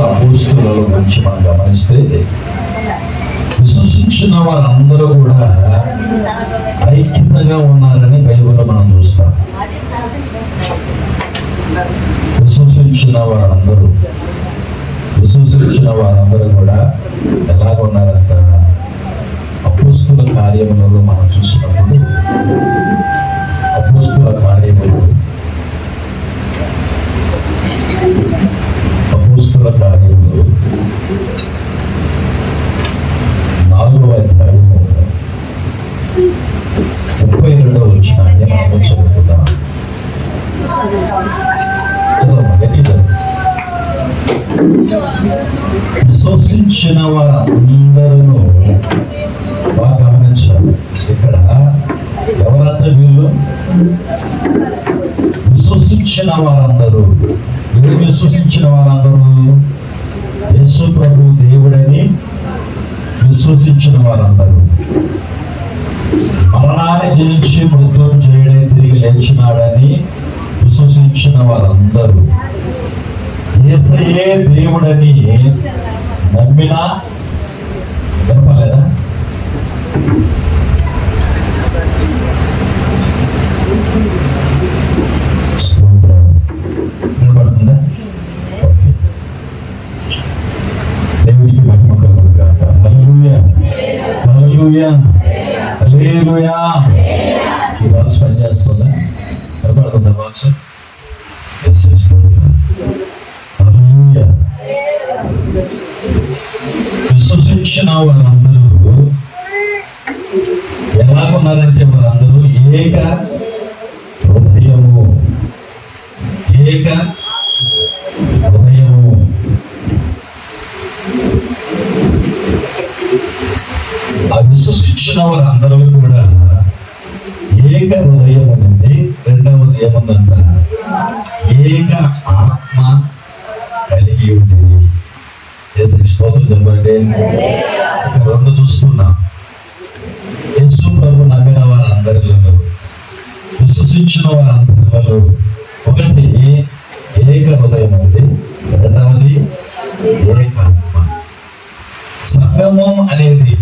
అపోస్తుల గురించి మనం గమనిస్తే విశ్వసించిన వారందరూ కూడా ఐక్యతగా ఉన్నారని బైబిల్లో మనం చూస్తాం. విశ్వసించిన వారందరూ కూడా ఎలాగ ఉన్నారంట? అపోస్తుల కార్యములలో మనం చూసినప్పుడు అపోస్తుల కార్యములు 4వ అధ్యాయము 32వ వచనాన్ని మనం చదువుకుందాం. విశ్వసించిన వారందరూ బాగా గమనించాలి. ఇక్కడ ఎవరంత వీళ్ళు? విశ్వసించిన వారందరూ. ఎవరు విశ్వసించిన వారందరూ? యేసు ప్రభు దేవుడని విశ్వసించిన వారందరూ. మరణాన్ని జయించి మృత్యుం చేయడే తిరిగి లేచినాడని విశ్వసించిన వారందరూ. యేసయ్యే దేవుడని నమ్మినా వినపలేదా? వినపడుతుందా? దేవుడికి మహిమ కలుగుగాక. హల్లెలూయా, హల్లెలూయా, హల్లెలూయా. ఈ బాక్స్ పనిచేస్తుందా? వినపడుతుందా బాక్స్? విశ్వసించిన వారందరూ ఎలాగున్నారంటే వారందరూ ఏక హృదయము. ఆ విశ్వసించిన వారందరూ కూడా ఏక హృదయం ఉంది. రెండవది ఏముందంట? ఏక ఆత్మ కలిగి ఉంది. స్తోత్రం చెప్పండి. రెండు చూస్తున్నాం. యేసు ప్రభు నమ్మిన వారందరిలో, విశ్వసించిన వారందరిలో ఒకటి ఏక హృదయం ఉంది, రెండవది ఏక ఆత్మ. సంఘము అనేది,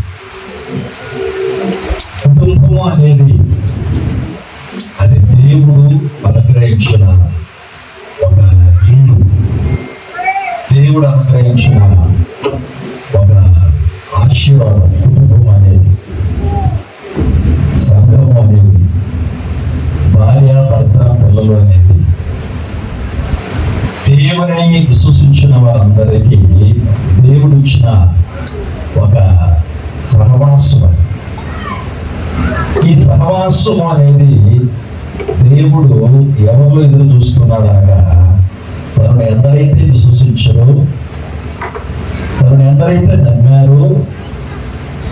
కుటుంబము అనేది అది దేవుడు అనుగ్రహించిన ఒక ఇల్లు, దేవుడు అనుగ్రహించిన ఒక ఆశీర్వాదం. కుటుంబం అనేది, సంఘము అనేది, భార్య భర్త పిల్లలు అనేది దేవుని విశ్వసించిన వారందరికీ దేవుడు ఇచ్చిన ఒక సహవాసం. ఈ సహవాసం అనేది దేవుడు ఎవరు ఎదురు చూస్తున్నాడాగా తనను ఎందరైతే విశ్వసించారో, తనను ఎందరైతే నమ్మారో,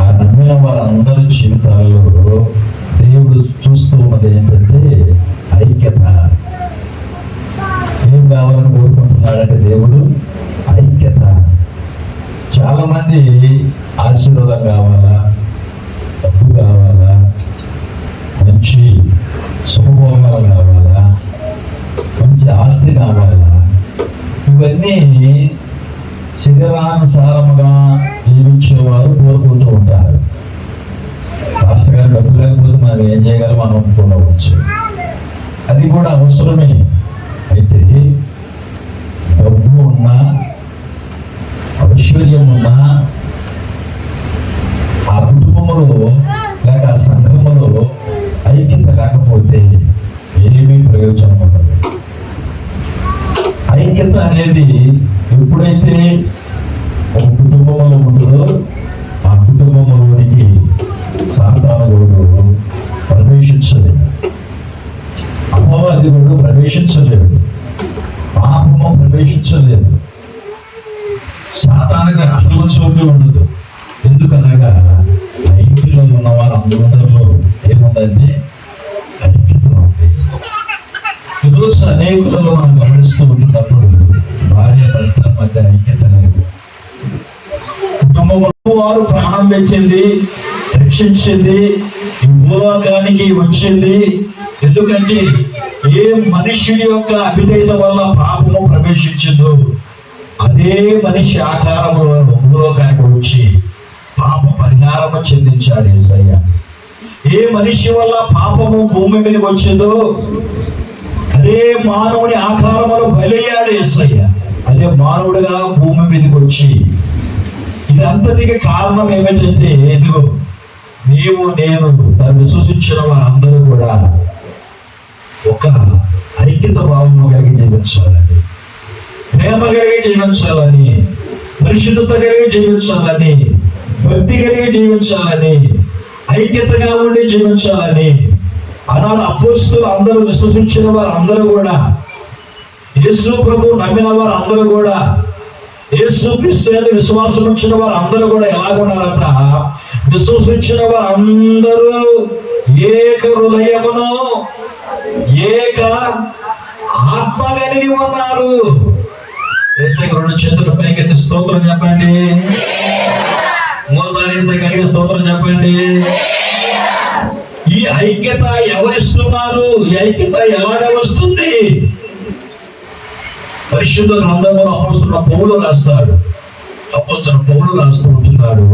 ఆ నమ్మిన వారందరి జీవితాల్లో దేవుడు చూస్తూ ఉన్నది ఏంటంటే ఐక్యత. ఏం కావాలని కోరుకుంటున్నాడంటే దేవుడు ఐక్యత. చాలా మంది ఆశీర్వాదం కావాలా, డబ్బు కావాలా, మంచి శుభభోగాలు కావాలా, మంచి ఆస్తి కావాలా, ఇవన్నీ శరీరానుసారముగా జీవించేవారు కోరుకుంటూ ఉంటారు. పాస్టర్ గారు డబ్బు లేకపోతే మనం ఏం చేయగలం మనం అనుకోవచ్చు. అది కూడా అవసరమే. అయితే డబ్బు ఉన్నా, ఐశ్వర్యం ఉన్నా, ఆ కుటుంబంలో లేక ఆ సంఘంలో ఐక్యత లేకపోతే ఏమీ ప్రయోజనం ఉండదు. ఐక్యత అనేది ఎప్పుడైతే ఒక కుటుంబంలో ఉంటుందో ఆ కుటుంబంలోనికి సాతానుడు ప్రవేశించలేదు, అపవాదికుడు ప్రవేశించలేడు, పాపము ప్రవేశించలేదు, సాతానుగా అసలు చోటు ఉండదు. ఎందుకనగా ఐక్యలో ఉన్న వారందరిలో ఏముందంటే ఐక్యత ఉంది. ఈరోజు అనేకులలో మనం గమనిస్తూ ఉంటున్నప్పుడు భార్య భర్త మధ్య ఐక్యత లేదు. కుటుంబంలో వారు ప్రాణం పెంచింది, రక్షించింది, ఈ భూలోకానికి వచ్చింది. ఎందుకంటే ఏ మనుషుడి యొక్క అభిధేయత వల్ల పాపము ప్రవేశించిందో అదే మనిషి ఆకారంలో భూలోకానికి వచ్చి పాప పరిహారము చెందించాడు యేసయ్య. ఏ మనిషి వల్ల పాపము భూమి మీదకి వచ్చిందో అదే మానవుడి ఆకారంలో బలయ్యాడు యేసయ్య. అదే మానవుడిగా భూమి మీదకి వచ్చి ఇదంతటికి కారణం ఏమిటంటే ఎదుగు నీవు నేను దాన్ని విశ్వసించిన వారందరూ కూడా ఒక ఐక్యత భావము కలిగి జీవించాలని, ప్రేమ కలిగి జీవించాలని, పరిశుద్ధత కలిగి జీవించాలని, భక్తి కలిగి జీవించాలని, ఐక్యతగా ఉండి జీవించాలని ఆనాడు అపోస్తలులు అందరూ విశ్వసించిన వారు అందరూ కూడా, యేసు ప్రభు నమ్మిన వారు అందరూ కూడా, యేసు క్రీస్తు విశ్వాసం ఉంచిన వారు అందరూ కూడా ఎలాగున్నారట? విశ్వసించిన వారు అందరూ ఏక హృదయమును ఏక ఆత్మ కలిగి ఉన్నారు. యేసయ్యకు రెండు చేతుల పైకెత్తి స్తోత్రం చెప్పండి. మూడోసారి యేసయ్యకు స్తోత్రం చెప్పండి. ఈ ఐక్యత ఎవరిస్తున్నారు? ఈ ఐక్యత ఎలాగ వస్తుంది? పరిశుద్ధ గ్రంథంలో అపోస్తలుడు పౌలు రాస్తాడు. అపోస్తలుడు పౌలు రాసుకుంటున్నాడు,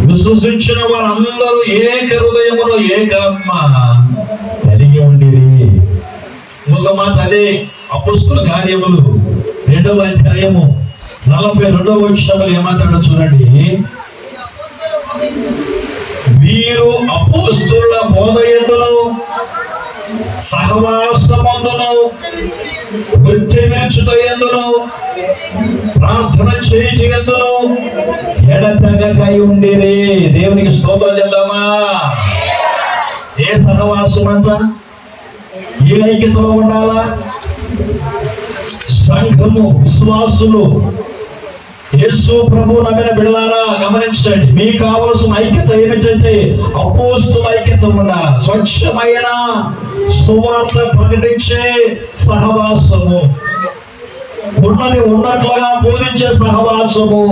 విశ్వసించిన వారందరూ ఏక హృదయమును ఏకాత్మ కలిగి ఉండిరి. ఒక మాట అదే అపోస్తలుల కార్యములు 2వ అధ్యాయము 42వ వచనంలో ఏమంటాడో చూడండి. వీరు అపోస్తలుల బోధ యందును సహవాసమందును వృత్తి విరుచుటయందును ప్రార్థన చేయుటయందును ఎడతెగక ఉండిరి. దేవునికి స్తోత్రం చెప్దామా? ఏ సహవాసం అంతా ఏ ఐక్యతలో ఉండాలా? సంఘము విశ్వాసులు యేసు ప్రభు నమ్మిన బిడ్డలారా గమనించండి, మీకు కావలసిన ఐక్యత ఏమిటంటే అపోస్తలుల ఐక్యత ఉండాలి. స్వచ్ఛమైన సువార్త ప్రకటించే సహవాసము, ఉన్నది ఉన్నట్లుగా బోధించే సహవాసము.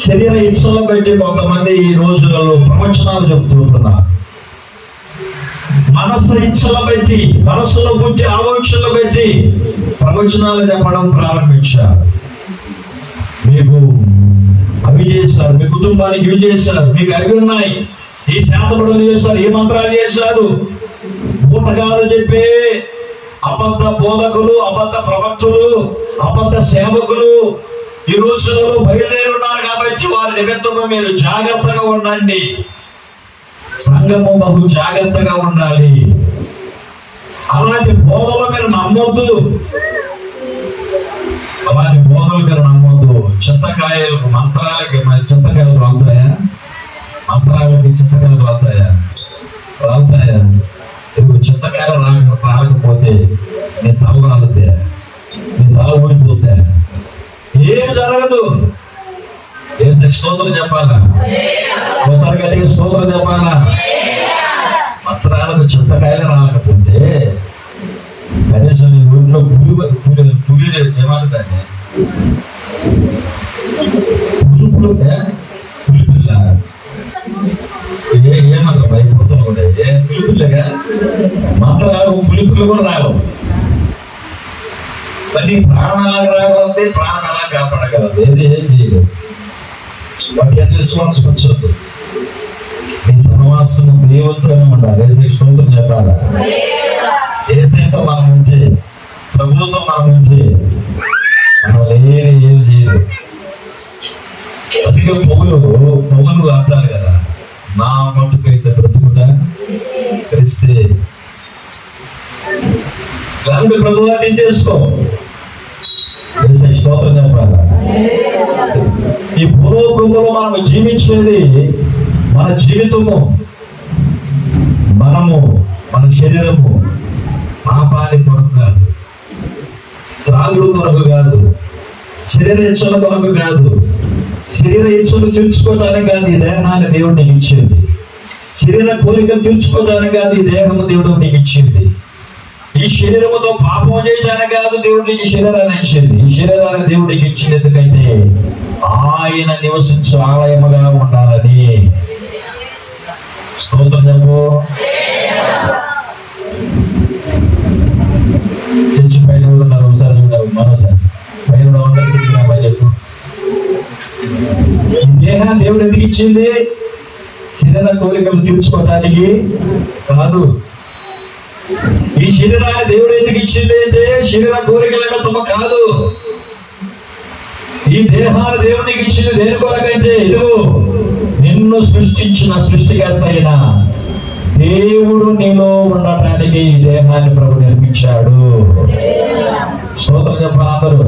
శరీర ఇచ్చలు బట్టి కొంతమంది ఈ రోజులలో ప్రవచనాలు చెబుతుంటున్నారు. మనస్సు ఇచ్చల బట్టి, మనస్సులో గురించి ఆలోచనలు బట్టి ప్రవచనాలు చెప్పడం ప్రారంభించారు. మీకు అవి చేశారు, మీ కుటుంబానికి ఇవి చేశారు, మీకు అవి ఉన్నాయి, ఈ శాతపడులు చేశారు, ఈ మంత్రాలు చేశారు. పూటగాలు చెప్పే అబద్ధ బోధకులు, అబద్ధ ప్రవక్తులు, అబద్ధ సేవకులు ఈ రోజులలో బయలుదేరి ఉన్నారు. కాబట్టి వారి నిమిత్తము మీరు జాగ్రత్తగా ఉండండి. సంఘము బహు జాగ్రత్తగా ఉండాలి. అలాంటి బోధలు మీరు నమ్మొద్దు. అలాంటి బోధలు మీరు నమ్మొద్దు. చింతకాయలు మంత్రాలకి చింతకాయలు రాలుతాయా? మంత్రాలకి చింతకాయలు రాలుతాయా? రాలుతాయా? చింతకాయలు రాకపోతే నీ తల రాలితే, నీ తల ఊడిపోతే ఏం జరగదు. యేసయ్యకు స్తోత్రం చెప్పాలా? ఒకసారి గట్టిగా స్తోత్రం చెప్పాలా? మంత్రాలకు చింతకాయలు రాకపోతే కనీసం నీ ఊరిలో పులి ఏమంటుందండి, పులిపిల్ల ఏమంటారు భయపడుతున్నా కూడా పులిపిల్లగా మంత్రాలకు పులిపిల్ల కూడా రావు. మరి ప్రాణాలకు రాగలది, ప్రాణాలా కాపాడగలదు. ఏది ఏం చేయలేదు. వాటి విశ్వాసం వచ్చొద్దు. ఈ సహవాసం దేవునితోనే ఉండాలి. యేసయ్యకు స్తోత్రం చెప్పాలా? యేసయ్యతో మనం ఉంటే, ప్రభువుతో మనం ఉంటే మనం ఏం చేయదు. అందుకే పౌలు అంటారు కదా, నా మట్టుకైతే బ్రతుకుట క్రీస్తే. దాన్ని ప్రభువుగా తీసేసుకో. యేసయ్యకు స్తోత్రం చెప్పాలా? ఈ భూలోకంలో మనం జీవించేది, మన జీవితము, మనము, మన శరీరము పాపాని కొరకు కాదు, త్రాగుడు కొరకు కాదు, శరీర ఇచ్చల కొరకు కాదు, శరీర ఇచ్చలు తీర్చుకోవటానికి కాదు ఈ దేహాన్ని దేవుడు నీకు ఇచ్చింది. శరీర కోరికలు తీర్చుకోవటానికి కాదు ఈ దేహము దేవుడు నీకు ఇచ్చింది. ఈ శరీరముతో పాపం చేయటానికి కాదు దేవుడు నీకు శరీరాన్ని ఇచ్చింది. ఈ శరీరాన్ని దేవుడు నీకు ఇచ్చింది ఎందుకంటే ఆయన నివసించు ఆలయముగా ఉండాలని. స్తోత్రం చెప్పు. చర్చి పైన ఉన్నారు, ఒకసారి చూడాలి, మరోసారి దేవుడు అందరికీ చెప్పు. ఈ దేహాన్ని దేవుడు ఎందుకు ఇచ్చింది? శరీర కోరికలు తీర్చుకోవటానికి కాదు. ఈ శరీరాన్ని దేవుడు ఎందుకు ఇచ్చింది అంటే శరీర కోరికల నిమిత్తము కాదు. ఈ దేహాన్ని దేవునికి ఇచ్చింది దేని కొరకంటే, ఇదిగో నిన్ను సృష్టించిన సృష్టికర్త అయిన దేవుడు నీలో ఉండటానికి ఈ దేహాన్ని ప్రభు నిర్మించాడు. స్తోత్రం చెప్పాలి అందరూ.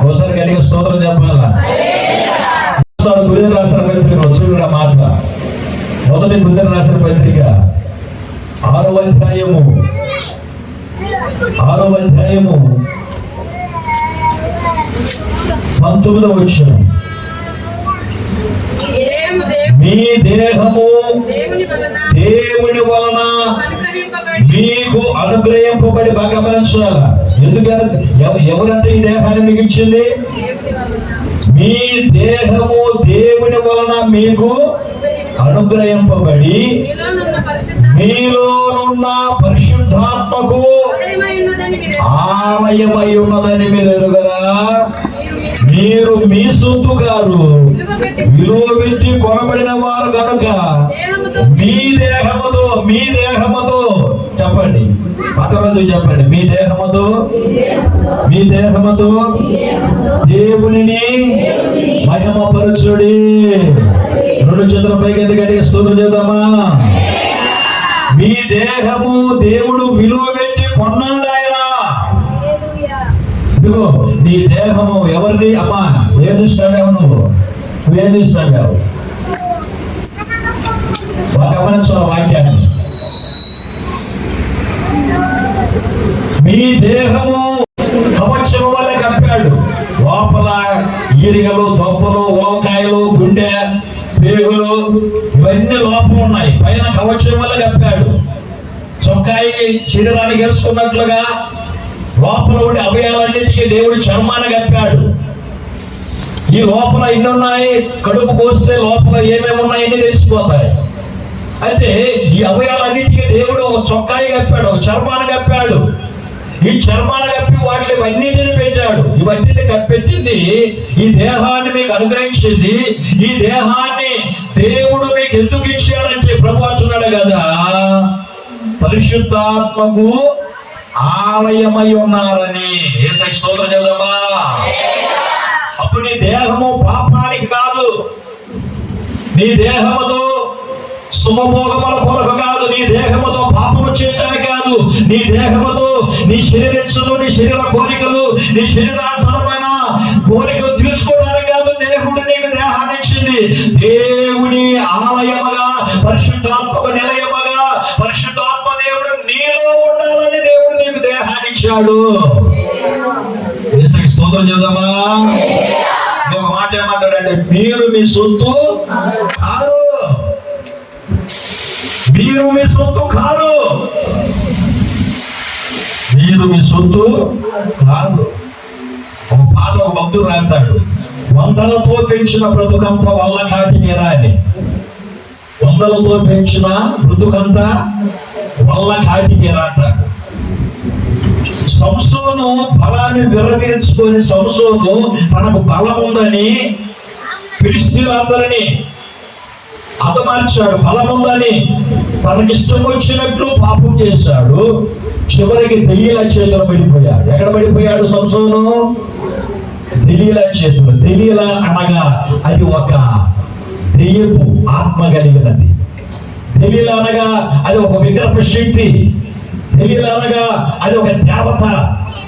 ఒకసారి గట్టిగా స్తోత్రం చెప్పాలా. కొరింథీయులకు రాసిన పత్రిక చూడ మాట, మొదటి కొరింథీయులకు రాసిన పత్రిక 6వ అధ్యాయము 19వ వచనం. మీ దేహము దేవుని వలన మీకు అనుగ్రహింపబడి బాగా గమనించాల. ఎందుకంటే ఎవరంటే ఈ దేహాన్ని మీకు ఇచ్చింది? మీ దేహము దేవుని వలన మీకు అనుగ్రహింపబడి మీలోనున్న పరిశుద్ధాత్మకు ఆలయమై ఉన్నదని మీరు ఎరుగరా. మీరు మీ సొత్తు కారు, విలువ పెట్టి కొనబడిన వారు కనుక మీ దేహముతో చెప్పండి, పక్కన చెప్పండి, మీ దేహముతో దేవునిని మహిమపరచుడి. 2 చేతుల పైకి ఎందుకంటే స్తోత్రం చేద్దామా. మీ దేహము దేవుడు విలువ పెట్టి కొన్నాడు ఆయన. ఇదిగో నీ దేహము ఎవరిది? అమ్మా వేధిస్తాడావు, నువ్వేం ఇస్తాడావు? గమనించాలి వాక్యాన్ని. మీ దేహము కవచం వల్ల కప్పాడు. లోపల ఈరిగలు, దొప్పలు, ఉలవకాయలు, గుండె, పేగులు ఇవన్నీ లోపం ఉన్నాయి. పైన కవచం వల్ల కప్పాడు. చొక్కాయి శరీరానికి వేసుకున్నట్లుగా లోపల ఉండే అవయవాలన్నిటికీ దేవుడు చర్మాన్ని కప్పాడు. ఈ లోపల ఎన్ని ఉన్నాయి? కడుపు కోస్తే లోపల ఏమేమి ఉన్నాయని తెలిసిపోతాయి. అయితే ఈ అవయవాలన్నిటికీ దేవుడు ఒక చొక్కాయి కప్పాడు, ఒక చర్మాన్ని కప్పాడు. ఈ చర్మాన్ని కప్పి వాటిని అన్నింటిని పెంచాడు. ఇవన్నీ కప్పెట్టింది ఈ దేహాన్ని మీకు అనుగ్రహించింది. ఈ దేహాన్ని దేవుడు మీకు ఎందుకు ఇచ్చాడంటే ప్రభు అంటున్నాడు కదా, పరిశుద్ధాత్మకు ఆలయమై ఉన్నారని. యేసయ్య స్తోత్రం చేద్దామా. అప్పుడు నీ దేహము పాపానికి కాదు, నీ దేహముతో శుభభోగముల కొరకు కాదు, నీ దేహముతో పాపము చేయడానికి కాదు, నీ దేహముతో నీ శరీరచ్చులు, నీ శరీర కోరికలు, నీ శరీరానుసారమైన కోరికలు తీర్చుకోవడానికి కాదు దేవుడు నీకు దేహాన్ని ఇచ్చింది. దేవుని ఆలయముగా, పరిశుద్ధాత్మకు నిలయముగా, పరిశుద్ధాత్మ దేవుడు నీలో ఉండాలని దేవుడు నీకు దేహాన్ని ఇచ్చాడు. యేసయ్యకి స్తోత్రం చేద్దామా. ఇంకొక మాట ఏమంటాడంటే, మీరు మీ సొత్తు కాదు, మీరు మీ సొత్తు కాదు, మీరు మీ సొత్తు కాదు. ఒక పాత ఒక భక్తుడు రాశాడు, 100లతో పెంచిన బ్రతుకంతా వల్ల కాటికేరా అని. 100లతో పెంచిన బ్రతుకంతా వల్ల కాటికేరా అంట. సంసోను బలాన్ని విరమించుకొని, సంసోను తనకు బలం ఉందని ఫిలిష్తీయులందరినీ హతమార్చాడు. బలం ఉందని తనకిష్టం వచ్చినట్లు పాపం చేశాడు. చివరికి దెలీలా చేతులు పడిపోయాడు. ఎక్కడ పడిపోయాడు సంసోను? దెలీలా చేతులు. దెలీలా అనగా అది ఒక దెయ్యపు ఆత్మ కలిగినది. దెలీలా అనగా అది ఒక విగ్రహ శక్తి. దెలీలా అనగా అది ఒక దేవత.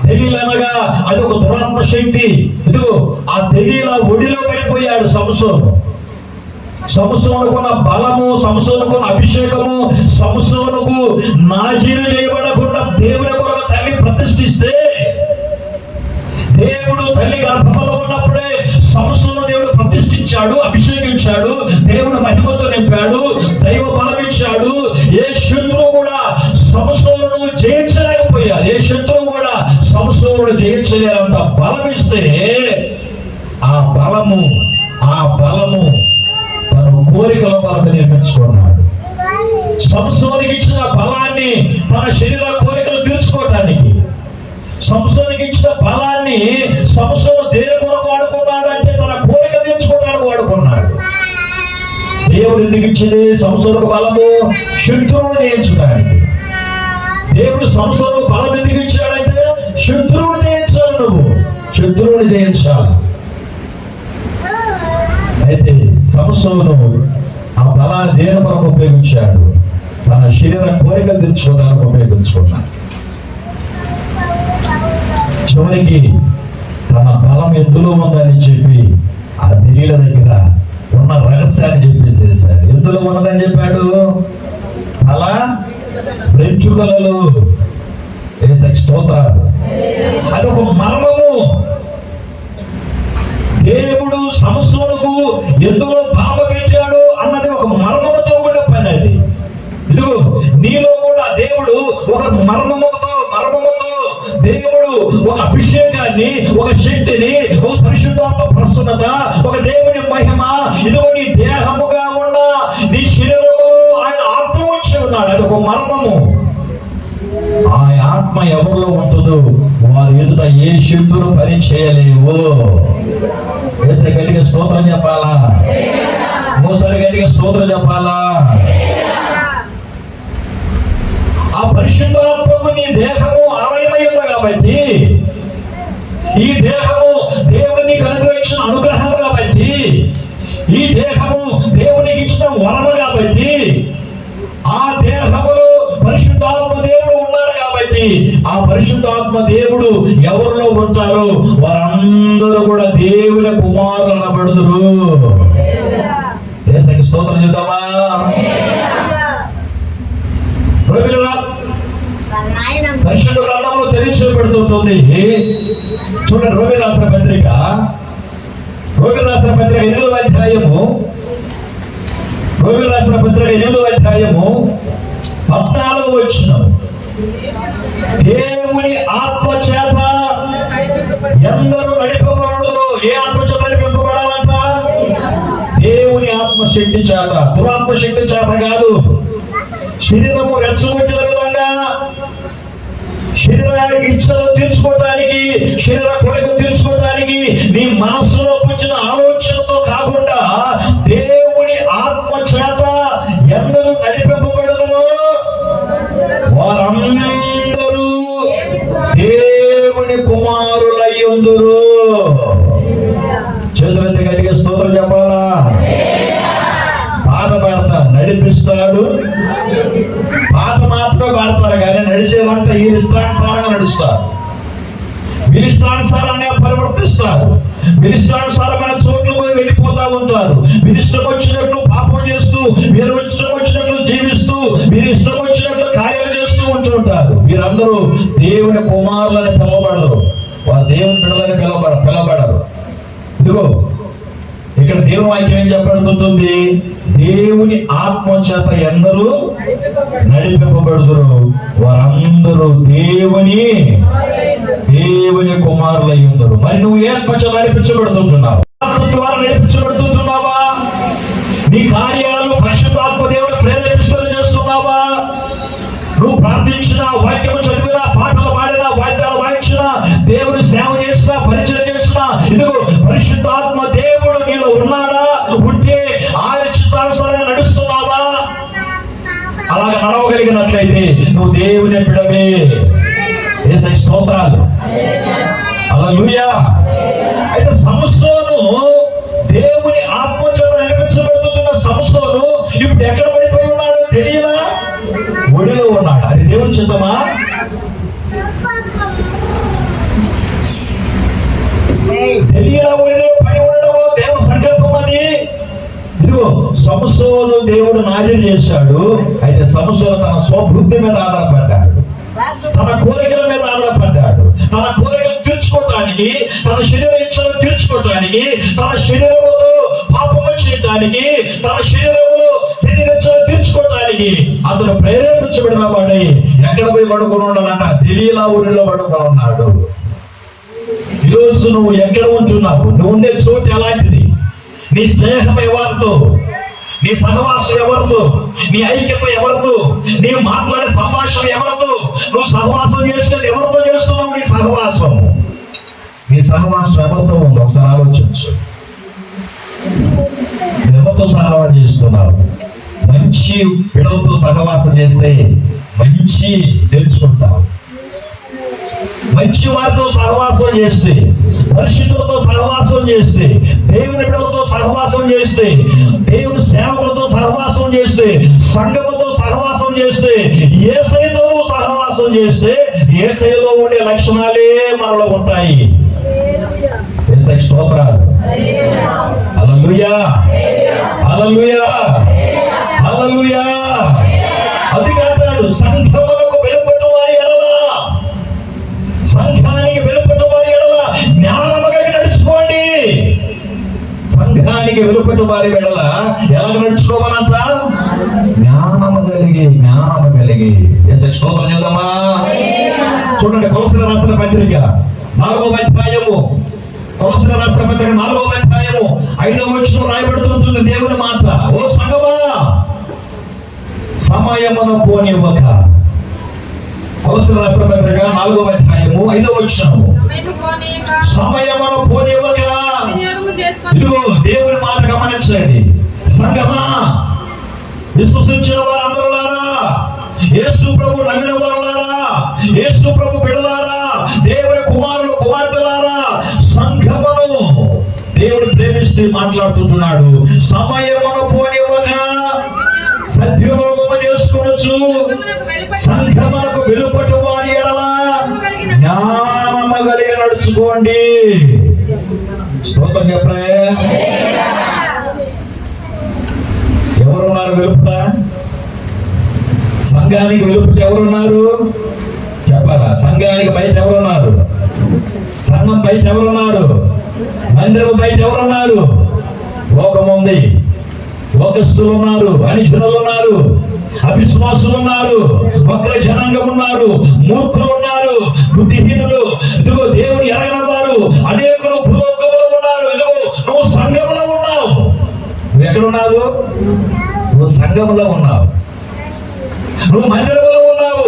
దెలీలా అనగా అది ఒక దురాత్మ శక్తి. ఇదిగో ఆ దెలీలా ఒడిలో పడిపోయాడు సంసోను. సంసోనుకున్న బలము, సంసోనుకున్న అభిషేకము, సంసోనుకు నాజీరు చేయబడకుండా దేవుని కొరకు తల్లి ప్రతిష్ఠిస్తే, దేవుడు తల్లి గర్భంలో ఉన్నప్పుడే సంసోను దేవుడు ప్రతిష్ఠించాడు, అభిషేకించాడు, దేవుడు మహిమతో నింపాడు, దైవ బలం ఇచ్చాడు. ఏ శత్రువు కూడా సంసోనును జయించలేకపోయాడు. ఏ శత్రువు కూడా సంసోనుడు జయించలేనంత బలం ఇస్తే, ఆ బలము తన కోరికల కొరకు నిర్మించుకున్నాడు. సంసోనికి ఇచ్చిన బలాన్ని తన శరీర కోరికలు తీర్చుకోవటానికి, సంసోనికి ఇచ్చిన బలాన్ని బలాన్ని సంసోను దేని కొరకు వాడుకున్నాడంటే తన కోరిక తీర్చుకోవడానికి వాడుకున్నాడు. దేవుడు ఎందుకు ఇచ్చింది సంసోనుకు బలము? శత్రువును జయించడానికి. దేవుడు సంసోను బలం ఎందుకు ఇచ్చాడంటే శత్రువుని జయించాలి. నువ్వు శత్రువుని జయించాలి. అయితే సంసోను ఆ బలాన్ని దేని కొరకు ఉపయోగించాడు? తన శరీర కోరికలు తీర్చుకోవడానికి ఉపయోగించుకున్నాడు. చివరికి తన బలం ఎందులో ఉందని చెప్పి ఆ దిలీల దగ్గర ఉన్న రహస్యాన్ని చెప్పేసేసాడు. ఎందులో ఉన్నదని చెప్పాడు? అలా వెంట్రుకలలో. స్తోత్రాలు. అదొక మర్మము. దేవుడు సంసోనుకు ఎందులో బలం పెట్టాడు అన్నది ఒక మర్మముతో కూడా పని. అది ఇదిగో నీలో కూడా దేవుడు ఒక మర్మముతో దేవుడు ఒక అభిషేకాన్ని, ఒక శక్తిని, ఒక పరిశుద్ధాత్మ ప్రసన్నత, ఒక దేవుని మహిమ ఇదిగో నీ దేహముగా ఉన్న నీ శరీరము ఆయన ఆత్మ వచ్చి ఉన్నాడు. అది ఒక మర్మము. ఆ ఆత్మ ఎవరిలో ఉంటుందో వారు ఎదుట ఏ శక్తులు పని చేయలేవు. వేసే గట్టిగా స్తోత్రం చెప్పాలా? మూసారి గట్టిగా స్తోత్రం చెప్పాలా? ఆ పరిశుద్ధాత్మకు నీ దేహము ఆలయమై ఉంది కాబట్టి, ఈ దేహము దేవుడు నీకు అనుగ్రహించిన అనుగ్రహం కాబట్టి, ఈ దేహము దేవునికి ఇచ్చిన వరము కాబట్టి, ఆ దేహములో పరిశుద్ధాత్మ దేవుడు ఉన్నాడు కాబట్టి, ఆ పరిశుద్ధాత్మ దేవుడు ఎవరిలో ఉంటారో వారందరూ కూడా దేవుని కుమారులు అనబడుదురు. యేసుకి స్తోత్రం చెప్తామా? పరిశుద్ధ గ్రంథంలో తెలియచేయబడుతుంటుంది. చూడండి, రోమి రాసిన పత్రిక 8వ అధ్యాయము, రోమి రాసిన పత్రిక 8వ అధ్యాయము 14వ వచనం. దేవుని ఆత్మ చేత ఎందరూ నడిపబడుదురు. ఏ ఆత్మ చేత నడిపింపబడాలంట? దేవుని ఆత్మశక్తి చేత, దురాత్మ శక్తి చేత కాదు. శరీరము రెచ్చగొచ్చిన విధంగా శరీర ఇచ్చలు తీర్చుకోవటానికి, శరీర కోరిక తీర్చుకోవటానికి నీ మనస్సులో వచ్చిన ఆలోచనతో కాకుండా దేవుని ఆత్మ చేత ఎందరూ నడిపింపబడుదురు వారందరూ దేవుని కుమారులయ్యుందురు. చేతులెత్తి గట్టిగా స్తోత్రం చెప్పాలా? పాట పాడతారు, నడిపిస్తాడు. పాట మాత్రమే పాడతారు కానీ నడిచేదంతా ఈ ఇష్టానుసారంగా నడుస్తారు. వీరి ఇష్టానుసారాన్ని పరివర్తిస్తారు. వీరి ఇష్టానుసారమైన చోట్లకు వెళ్ళిపోతా ఉంటారు. వీరి ఇష్టం వచ్చినట్లు పాపం చేస్తూ, వీరు ఇష్టం వచ్చినట్లు జీవిస్తూ, వీరి ఇష్టం వచ్చినట్లు కార్యాలు చేస్తూ ఉంటుంటారు. వీరందరూ దేవుని కుమారులని పిలవబడరు. వారు దేవుని పిల్లలని పిలవబడరు. ఇదిగో ఇక్కడ దేవుని వాక్యం ఏం చెప్పబడుతుంది? దేవుని ఆత్మ చేత ఎందరూ నడిపింపబడుదురు వారందరూ దేవుని కుమారులై ఉందరు. మరి నువ్వు ఏ ఆత్మ చేత నడిపించబడుతుంటున్నావు? ఆత్మ ద్వారా నడిపించబడుతుంటున్నావా? నీ కార్యాలు పరిశుద్ధాత్మ దేవుడు ప్రేరేపిస్తూ చేస్తున్నావా? నువ్వు ప్రార్థించిన, వాక్యము చదివిన, పాటలు పాడిన, వాద్యాలు వాయించిన, దేవుని సేవ చేసిన, పరిచయం చేసిన, ఇదిగో పరిశుద్ధాత్మ దేవుడు నీలో ఉన్నాడా? ఉంటే ఆయన చిత్తానుసారంగా నడుస్తున్నావా? అలాగే నడవగలిగినట్లయితే నువ్వు దేవుని బిడ్డవే. యేసయ్య స్తోత్రాలు. హల్లెలూయా. అయితే సంసోను దేవుని ఆత్మ చేత నడిపించబడుతున్న సంసోను ఇప్పుడు ఎక్కడ పడిపోయి ఉన్నాడు తెలియదా? ఒడిలో ఉన్నాడు. అది దేవుని చిత్తమా? తెలియదా? ఒడిలో పడి ఉండడమో దేవుని సంకల్పం అది. ఇదిగో సంసోను దేవుడు నాజీలు చేశాడు. అయితే సంసోను తన స్వబుద్ధి మీద ఆధారపడ్డాడు, తన కోరికల మీద ఆధారపడ్డాడు. తన కోరికలు తీర్చుకోవటానికి, తన శరీర ఇచ్చలు తీర్చుకోవటానికి, తన శరీరముతో పాపము చేయటానికి, తన శరీరములో శరీర ఇచ్చలు తీర్చుకోవటానికి అతను ప్రేరేపించబడిన వాడై ఎక్కడ పోయి పడుకుని ఉన్నాడంట? దిలీలా ఊరిలో పడుకుని ఉన్నాడు. ఈరోజు నువ్వు ఎక్కడ ఉంటున్నావు? నువ్వు ఉండే చోటు ఎలాంటిది? నీ స్నేహం ఎవరితో? నీ సహవాసం ఎవరితో? నీ ఐక్యత ఎవరితో? నీవు మాట్లాడే సంభాషణ ఎవరితో? నువ్వు సహవాసం చేసేది ఎవరితో చేస్తున్నావు? నీ సహవాసం నీ సహవాసం ఎవరితో ఉందో ఒకసారి ఆలోచించు. ఎవరితో సహవాసం చేస్తున్నావు? మంచి పిల్లలతో సహవాసం చేస్తే మంచి తెలుసుకుంటావు. మంచి వారితో సహవాసం చేస్తే, పరిశుద్ధులతో సహవాసం చేస్తే, దేవుని బిడ్డలతో సహవాసం చేస్తే, దేవుని సేవకులతో సహవాసం చేస్తే, సంఘముతో సహవాసం చేస్తే, యేసయ్యతో సహవాసం చేస్తే యేసయ్యలో ఉండే లక్షణాలే మనలో ఉంటాయి. యేసయ్య స్తోత్రాలు. హల్లెలూయా, హల్లెలూయా, హల్లెలూయా. అది అంటాడు, సంఘములకు వెలుపటి వారి ఎడల, సంఘానికి వెలుపటి వారి ఎడల జ్ఞానము కలిగి నడుచుకోండి. సంఘానికి వెలుపటి వారి ఎడల ఎలా నడుచుకోవాలంట? జ్ఞానము కలిగి. యేసయ్య స్తోత్రం చేద్దామా? చూడండి, కొలస్సీయులకు రాసిన పత్రిక 4వ అధ్యాయము, కొలస్సీయులకు రాసిన పత్రిక 4వ అధ్యాయము 5వ వచనం రాయబడుతుంటుంది దేవుని మాట. ఓ సంఘమా, సమయమును పోనివ్వక. కొలస్సీయులకు రాసిన పత్రిక 4వ అధ్యాయము 5వ వచనము, సమయమును పోనివ్వక. ఇదిగో దేవుని మాట గమనించండి. సంఘమా, విశ్వసించిన వారందరులారా, యేసు ప్రభు నమ్మిన వారులారా, యేసు ప్రభు బిడ్డలారా, దేవుని కుమారులు కుమార్తెలారా, సంఘమును దేవుడు ప్రేమిస్తూ మాట్లాడుతుంటున్నాడు. సమయమును పోనివ్వగా సద్వినియోగము చేసుకోవచ్చు. సంఘమునకు వెలుపటి వారి ఎడల జ్ఞానము కలిగి నడుచుకోండి. స్తోత్రం చెప్పరే. ఎవరున్నారు వెలుపట? సంఘానికి వెలుపట ఎవరున్నారు చెప్పాలా? సంఘానికి బయట ఎవరున్నారు? సంఘం బయట ఎవరున్నారు? మందిరం బయట ఎవరున్నారు? లోకం ఉంది, లోకస్తులు ఉన్నారు, అనిజనులు ఉన్నారు, అవిశ్వాసులు ఉన్నారు, వక్ర జనాంగం ఉన్నారు, మూర్ఖులు ఉన్నారు, బుద్ధిహీనులు, ఇదిగో దేవుని ఎరగని వారు అనేకులు భూలోకములో ఉన్నారు. ఇదిగో నువ్వు సంఘములో ఉన్నావు. నువ్వు ఎక్కడున్నావు? నువ్వు సంఘములో ఉన్నావు. నువ్వు మందిరంలో ఉన్నావు.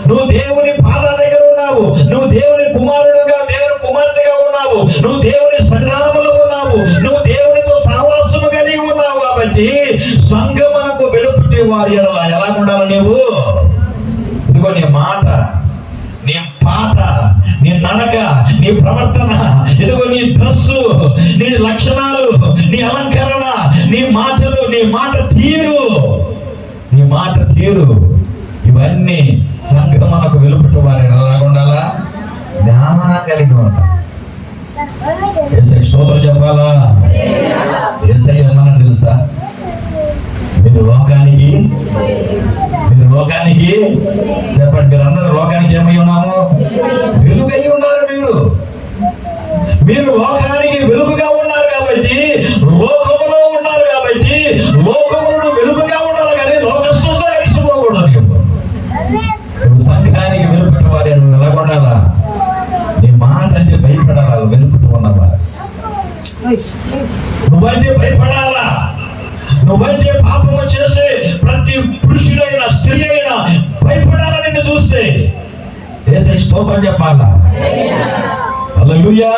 నువ్వు దేవుని పాదాల దగ్గర ఉన్నావు. నువ్వు దేవుని కుమారుడుగా, దేవుని కుమార్తెగా ఉన్నావు. నువ్వు దేవుని సన్నిధానములో ఉన్నావు. నువ్వు దేవునితో సహవాసము కలిగి ఉన్నావు. కాబట్టి సంఘమునకు వెలుపటి వారి ఎడల ఎలా ఉండాలి? నీవు ఇదిగో నీ మాట, నీ పాట, నీ నడక, నీ ప్రవర్తన, ఇదిగో నీ డ్రెస్సు, నీ లక్షణాలు, నీ అలంకరణ, నీ మాటలు, నీ మాట తీరు, ఇవన్నీ సంఘమునకు వెలుపటి వారి ఎలా ఉండాలా? జ్ఞానం కలిగి ఉండాలి. యేసయ్య స్తోత్రం చెప్పాలా? యేసయ్య ఏమన్నా తెలుసా? మీరు లోకానికి చెప్పండి, మీరు అందరూ లోకానికి ఏమై ఉన్నాము? వెలుగై ఉన్నారు. మీరు లోకానికి వెలుగుగా ఉన్నారు. కాబట్టి లోకములో ఉన్నారు. కాబట్టి లోకములను వెలుగుగా ఉండాలి, కానీ లోకస్తులతో కలిసిపోకూడదు. సంఘానికి వెలుపటి వారి ఎలా ఉండాలా? నీ మాట అంటే భయపడాలా? వెలుపటి ఉన్నవా? నువ్వంటే భయపడాలా? నువ్వంటే పాపము చేసే ప్రతి పురుషుడైనా స్త్రీ అయినా భయపడాలా నిన్ను చూస్తే. యేసయ్య స్తోత్రం చెప్పాలా? హల్లెలూయా.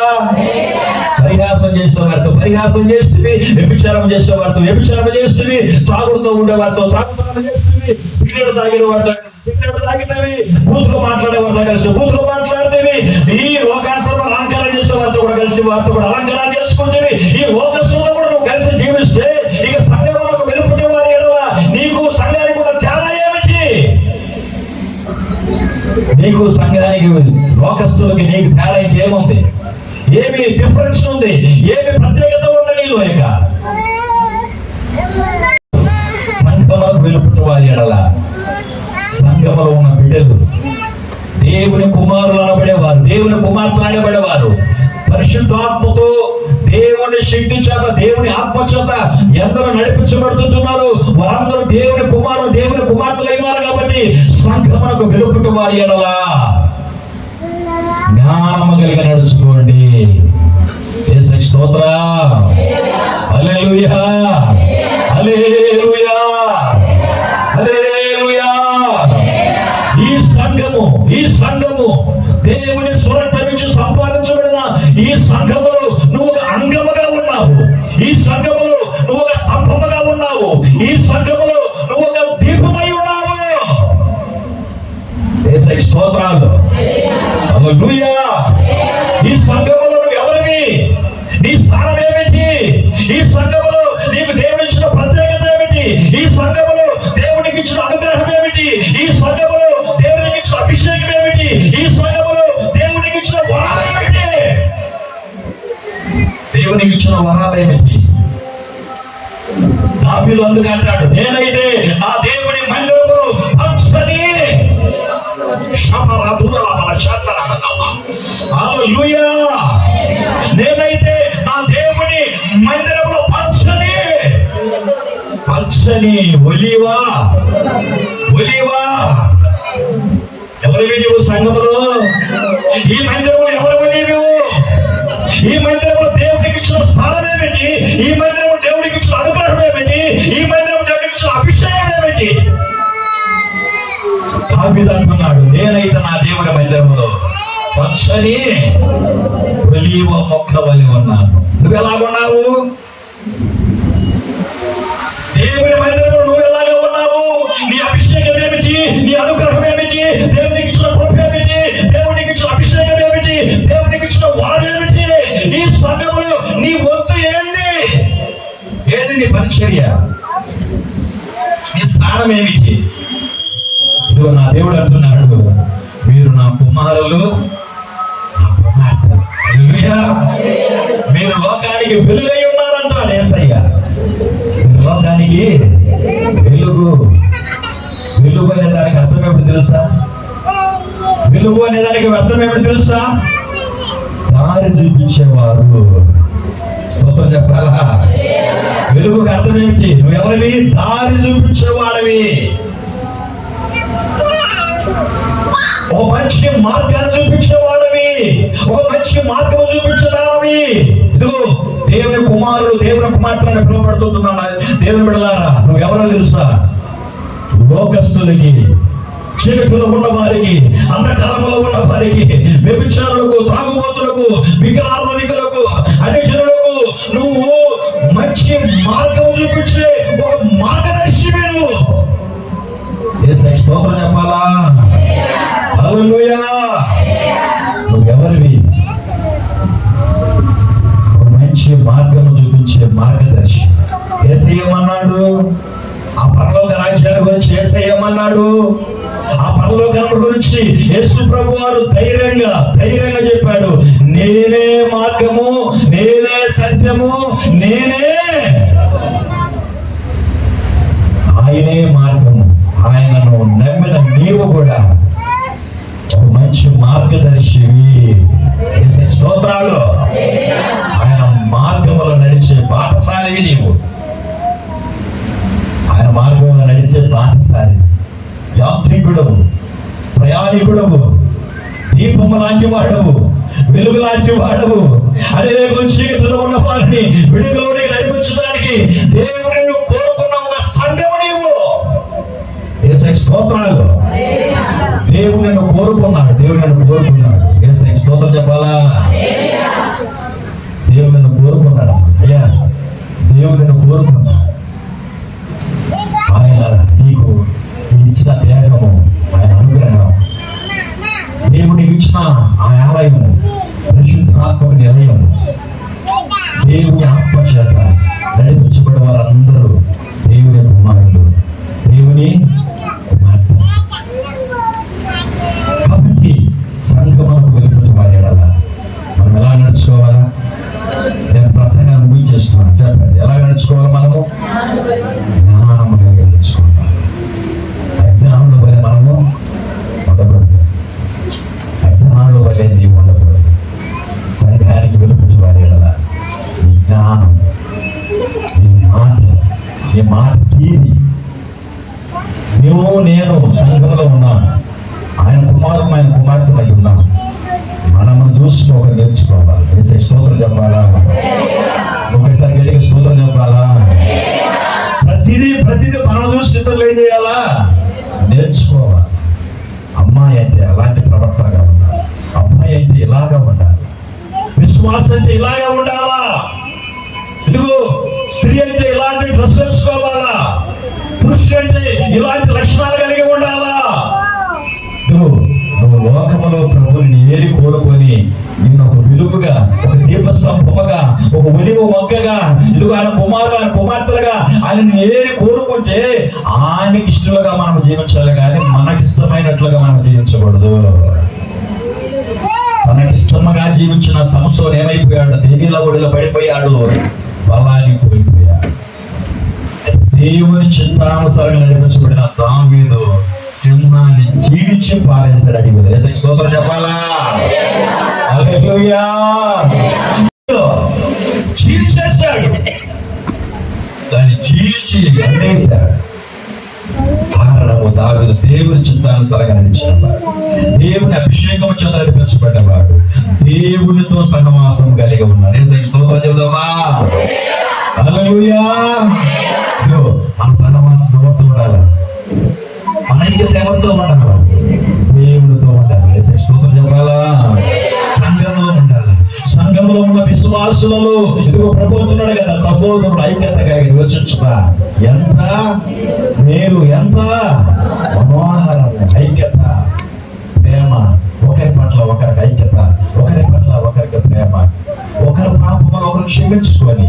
పరిహాసం చేసే వారితో పరిహాసం చేస్తుంది, వ్యభిచారం చేసే వారితో వ్యభిచారం చేస్తుంది, త్రాగుడుతో ఉండే వారితో త్రాగుడు చేస్తుంది, సిగరెట్ తాగిన వారితో సిగరెట్ తాగినవి, బూతులు మాట్లాడే వారితో కలిసి బూతులు మాట్లాడితేవి, ఈ లోకానుసరణ అలంకారం చేసే వారితో కూడా కలిసి వారితో కూడా అలంకారం చేసుకుంటేవి, ఈ లోకస్తులతో కూడా నువ్వు కలిసి జీవిస్తే ఇక సంఘమునకు వెలుపటి వారి ఎడల నీకు సంఘానికి కూడా తేడా ఏమిటి? నీకు సంఘానికి లోకస్తులకి నీకు తేడా ఏముంది? ఏమి డిఫరెన్స్ ఉంది? ఏమి ప్రత్యేకత ఉంది నీలో? ఇక సంఘమునకు వెలుపటి వారి ఎడల, సంఘములో ఉన్న బిడ్డలు దేవుని కుమారులు అనబడేవారు, దేవుని కుమార్తెలు అనబడేవారు, పరిశుద్ధాత్మతో దేవుని శక్తి చేత, దేవుని ఆత్మ చేత ఎందరూ నడిపించబడుతున్నారు. వారందరూ దేవుని కుమారులు, దేవుని కుమార్తెలు అయినారు. కాబట్టి సంఘమునకు వెలుపటి వారి ఎడల జ్ఞానము కలిగి నడుచుకోండి. యేసయ్య స్తోత్రం. హల్లెలూయా, హల్లెలూయా, హల్లెలూయా. ఈ సంఘము దేవుని స్వరత నుంచి సంపాదించబడిన ఈ హల్లెలూయా. ఈ సంఘములో ఎవరివి? నీ స్థానం ఏమిటి? ఈ సంఘములో నీకు దేవుడు ఇచ్చిన ప్రత్యేకత ఏమిటి? ఈ సంఘములో దేవునికి ఇచ్చిన అనుగ్రహం ఏమిటి? ఈ సంఘములో దేవునికి ఇచ్చిన అభిషేకం ఏమిటి? ఈ సంఘములో దేవునికి ఇచ్చిన వరాలు ఏమిటి? దేవునికి ఇచ్చిన వరాలు ఏమిటి? దావీదు అందుకు అంటాడు, నేనైతే నా దేవుని మందిరము పచ్చని హల్లెలూయా. నేనైతే నా దేవుని మందిరంలో పచ్చని ఒలీవా ఎవరివి నువ్వు సంఘములో? ఈ మందిరంలో ఎవరివి నీవు? ఈ మందిరంలో దేవుడికి ఇచ్చిన స్థానం ఏమిటి? ఈ మందిరంలో దేవుడికి ఇచ్చిన అనుగ్రహం ఏమిటి? ఈ మందిరంలో దేవుడికి ఇచ్చిన అభిషేకం ఏమిటి? దావీదు అంటున్నాడు, నేనైతే నా దేవుడి మందిరంలో పచ్చని ఒలీవ మొక్క వలె ఉన్నాను. నువ్వు ఎలాగున్నావు? దేవుని మందిరంలో నువ్వు ఎలాగా ఉన్నావు? నీ అభిషేకం ఏమిటి? నీ అనుగ్రహం ఏమిటి? దేవునికి ఇచ్చిన కృప ఏమిటి? దేవునికి ఇచ్చిన అభిషేకం ఏమిటి? దేవునికి ఇచ్చిన వరం ఏమిటి? ఈ సమయంలో నీ వంతు ఏంది? ఏది నీ పరిచర్య? నీ స్థానం ఏమిటి? ఇదిగో నా దేవుడు అంటున్నాడు, మీరు నా కుమారులు, నా కుమార్తె. హల్లెలూయా. మీరు లోకానికి వెలుగై ఉన్నారంటాడు యేసయ్య. లోకానికి వెలుగు అనే దానికి అర్థం ఏమిటి తెలుసా? వెలుగు అనే దానికి అర్థం ఏమిటి తెలుసా? దారి చూపించేవారు. స్తోత్రం చెప్పాలా? వెలుగుకి అర్థం ఏమిటి? నువ్వు ఎవరివి? దారి చూపించేవాడివి. ఒక మంచి మార్గాన్ని చూపించేవాడివి, ఒక మంచి మార్గము చూపించేదానివి. ఇదిగో దేవుని కుమారుడు, దేవుని కుమార్తెను పిలువబడుతున్నాను. దేవుని బిడ్డలారా, నువ్వు ఎవరో తెలుసా? లోకస్తులకి, చీకటిలో ఉన్న వారికి, అంధకారంలో ఉన్న వారికి, వ్యభిచారులకు, త్రాగుబోతులకు, విగ్రహారాధికులకు, అన్ని జనులకు నువ్వు మంచి మార్గం చూపించే ఒక మార్గదర్శివి. నువ్వు యేసయ్య స్తోత్రం చెప్పాలా? హల్లెలూయా. నువ్వు ఎవరివి? ఒక మంచి మార్గం చూపించే మార్గదర్శి. యేసయ్య ఏమన్నాడు? ఆ పరలోక రాజ్యాన్ని గురించి యేసయ్య ఏమన్నాడు? ఆ పరలోకం గురించి యేసు ప్రభు వారు ధైర్యంగా చెప్పాడు, నేనే మార్గము, నేనే సత్యము, ఆయనే మార్గము. ఆయనను నమ్మిన నీవు కూడా ఒక మంచి మార్గదర్శివి. యేసయ్య స్తోత్రాలు. ఆయన మార్గములో నడిచే పాఠశాలివి నీవు. ఆయన మార్గంలో నడిచే పాఠశాలి, యాత్రికుడవు, ప్రయాణికుడవు, దీపము లాంటి వాడవు, వెలుగు లాంటి వాడవు. అనేక చీకటిలో ఉన్న వారిని వెలుగులోకి నడిపించడానికి దేవుడిని కోరుకున్న ఒక సంఘము నీవు. యేసయ్య స్తోత్రాలు. దేవుడు నిన్ను కోరుకున్నాడు. యేసయ్య స్తోత్రం చెప్పాలా? దేవుడు నిన్ను కోరుకున్నాడు. అయ్యా, దేవుడు నిన్ను కోరుకున్నాడు. ఆయన నీకు ఇచ్చిన త్యాగము, ఆయన అనుగ్రహం, దేవుడికి ఇచ్చిన ఆ ఆలయము, పరిశుద్ధాత్మక నిలయము, దేవుని ఆత్మ చేత నడిపించబడిన వారందరూ దేవుని కుమారులు, దేవుని కుమార్తె. కాబట్టి సంఘమునకు వెలుపటి వారి ఎడల మనం ఎలా నడుచుకోవాలా? నేను ప్రసంగాన్ని ముగించేస్తున్నాను. చెప్పండి, ఎలా నడుచుకోవాలి? మనము జ్ఞానముగా నడుచుకోవాలి. అజ్ఞానంలో వలె మనము ఉండకూడదు. అజ్ఞానంలో వలె నీవు ఉండకూడదు. సంఘానికి వెలుపటి వారి ఎడల నీ జ్ఞానం, నీ మాట తీరి, నేను సంఘంలో ఉన్నాను, ఆయన కుమార్తెమై ఉన్నాను, మనము చూసి ఒక నేర్చుకోవాలి. యేసయ్య స్తోత్రం చెప్పాలా? ఒకసారి గట్టిగా స్తోత్రం చెప్పాలా? ప్రతిదీ మనం చూసి చిత్రంలో ఏం చేయాలా? నేర్చుకోవాలి. అమ్మాయి అంటే అలాంటి ప్రవర్తనగా ఉండాలి, అబ్బాయి అంటే ఇలాగా ఉండాలి, విశ్వాసం అంటే ఇలాగా ఉండాలా, ఇదిగో స్త్రీ అంటే ఇలాంటి డ్రెస్ వేసుకోవాలా, పురుషుడు అంటే ఇలాంటి లక్షణాలు కలిగి ఉండాలా. నువ్వు లోకములో ప్రభువుని ఏరి స్తంభముగా, ఒక ఒలివ మొక్కగా, ఇదిగో ఆయన కుమార్తెలుగా ఆయన ఏరి కోరుకుంటే ఆయనకి ఇష్టలుగా మనం జీవించాలి, కానీ మనకిష్టమైనట్లుగా మనం జీవించకూడదు. మనకిష్టంగా జీవించిన సంసోను ఏమైపోయాడు? తెగిల ఒడిలో పడిపోయాడు, బలానికి పోయిపోయాడు. దేవుని చిత్తానుసారంగా నడిపించబడిన దావీదు సింహాన్ని చీల్చి పారేశాడు అడిగి. స్తోత్రం చెప్పాలా? హల్లెలూయా. చీల్చేశాడు, దాన్ని చీల్చి అందేశాడు. కారణము దావీదు దేవుని చిత్తానుసారంగా నడిచినవాడు, దేవుని అభిషేకం చేత నడిపించబడ్డవాడు, దేవునితో సహవాసం కలిగి ఉన్నాడు. స్తోత్రం చెబుదామా? హల్లెలూయా. మన సహవాసం ఎవరితో ఉండాలి? మన ఐక్యత ఎవరితో ఉండాలి? దేవుడితో ఉండాలి. స్తోత్రం చెప్పాలా? సంఘంలో ఉండాలి. సంఘంలో ఉన్న విశ్వాసులలో ఇదిగో ప్రపోచున్నాడు కదా, సహోదరుడు ఐక్యతగా యోచించుతా. ఎంత మేలు, ఎంత మనోహరం! ఐక్యత, ప్రేమ, ఒకరి పట్ల ఒకరికి ఐక్యత, ఒకరి పట్ల ఒకరికి ప్రేమ, ఒకరి పాపములు ఒకరు క్షమించుకొని,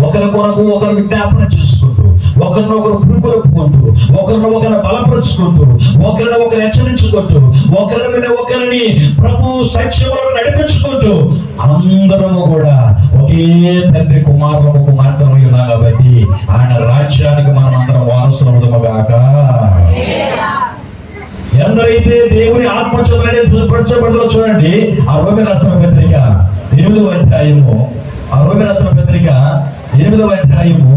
ఒకరి కొరకు ఒకరు విజ్ఞాపన చేసుకుంటూ, ఒకరినొకరు పురుకొలుపుకుంటూ, ఒకరిని బలపరుచుకుంటూ, ఒకరిని ఒకరు హెచ్చరించుకుంటూ, ఒకరిని ప్రభు సత్యములను నడిపించుకుంటూ, అందరము కూడా ఒకే తండ్రి కుమార్తెలు ఉన్నాం కాబట్టి ఆయన రాజ్యానికి మనం అందరం వారసులముగాక. ఎందరైతే దేవుని ఆత్మచేతనే దుఃఖపరచబడలో చూడండి, ఆ రోమి రాసిన పత్రిక 8వ అధ్యాయము, ఆ రోమి రాసిన పత్రిక 8వ అధ్యాయము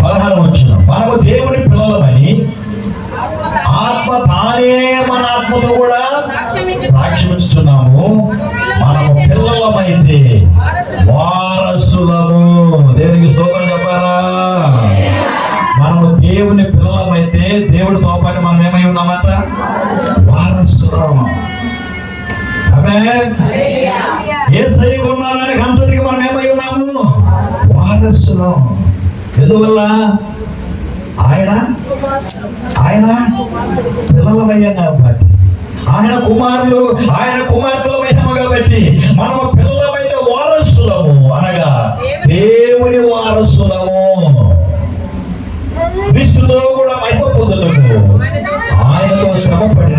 16వ వచనం. మనము దేవుని పిల్లలమని ఆత్మ తానే మన ఆత్మతో కూడా సాక్ష్యమిచ్చుచున్నాము. మనము పిల్లలమైతే వారసులము. దేవునికి స్తోత్రం చెప్పాలా? మనము దేవుని పిల్లలమైతే దేవుడితో పాటు మనం ఏమై ఉన్నామంట? వారసులం. యేసయ్యకు ఉన్నానికి అంతటికి మనం ఏమై ఉన్నాము? వారసులం. ఎందువల్ల? ఆయన పిల్లలమయ్యాం కాబట్టి, ఆయన కుమారులు, ఆయన కుమార్తెలు అయ్యాము కాబట్టి మనము పిల్లలమైతే వారసులము, అనగా దేవుని వారసులము. క్రీస్తుతో కూడా మహిమ పొందుటకు ఆయనతో శ్రమ పడిన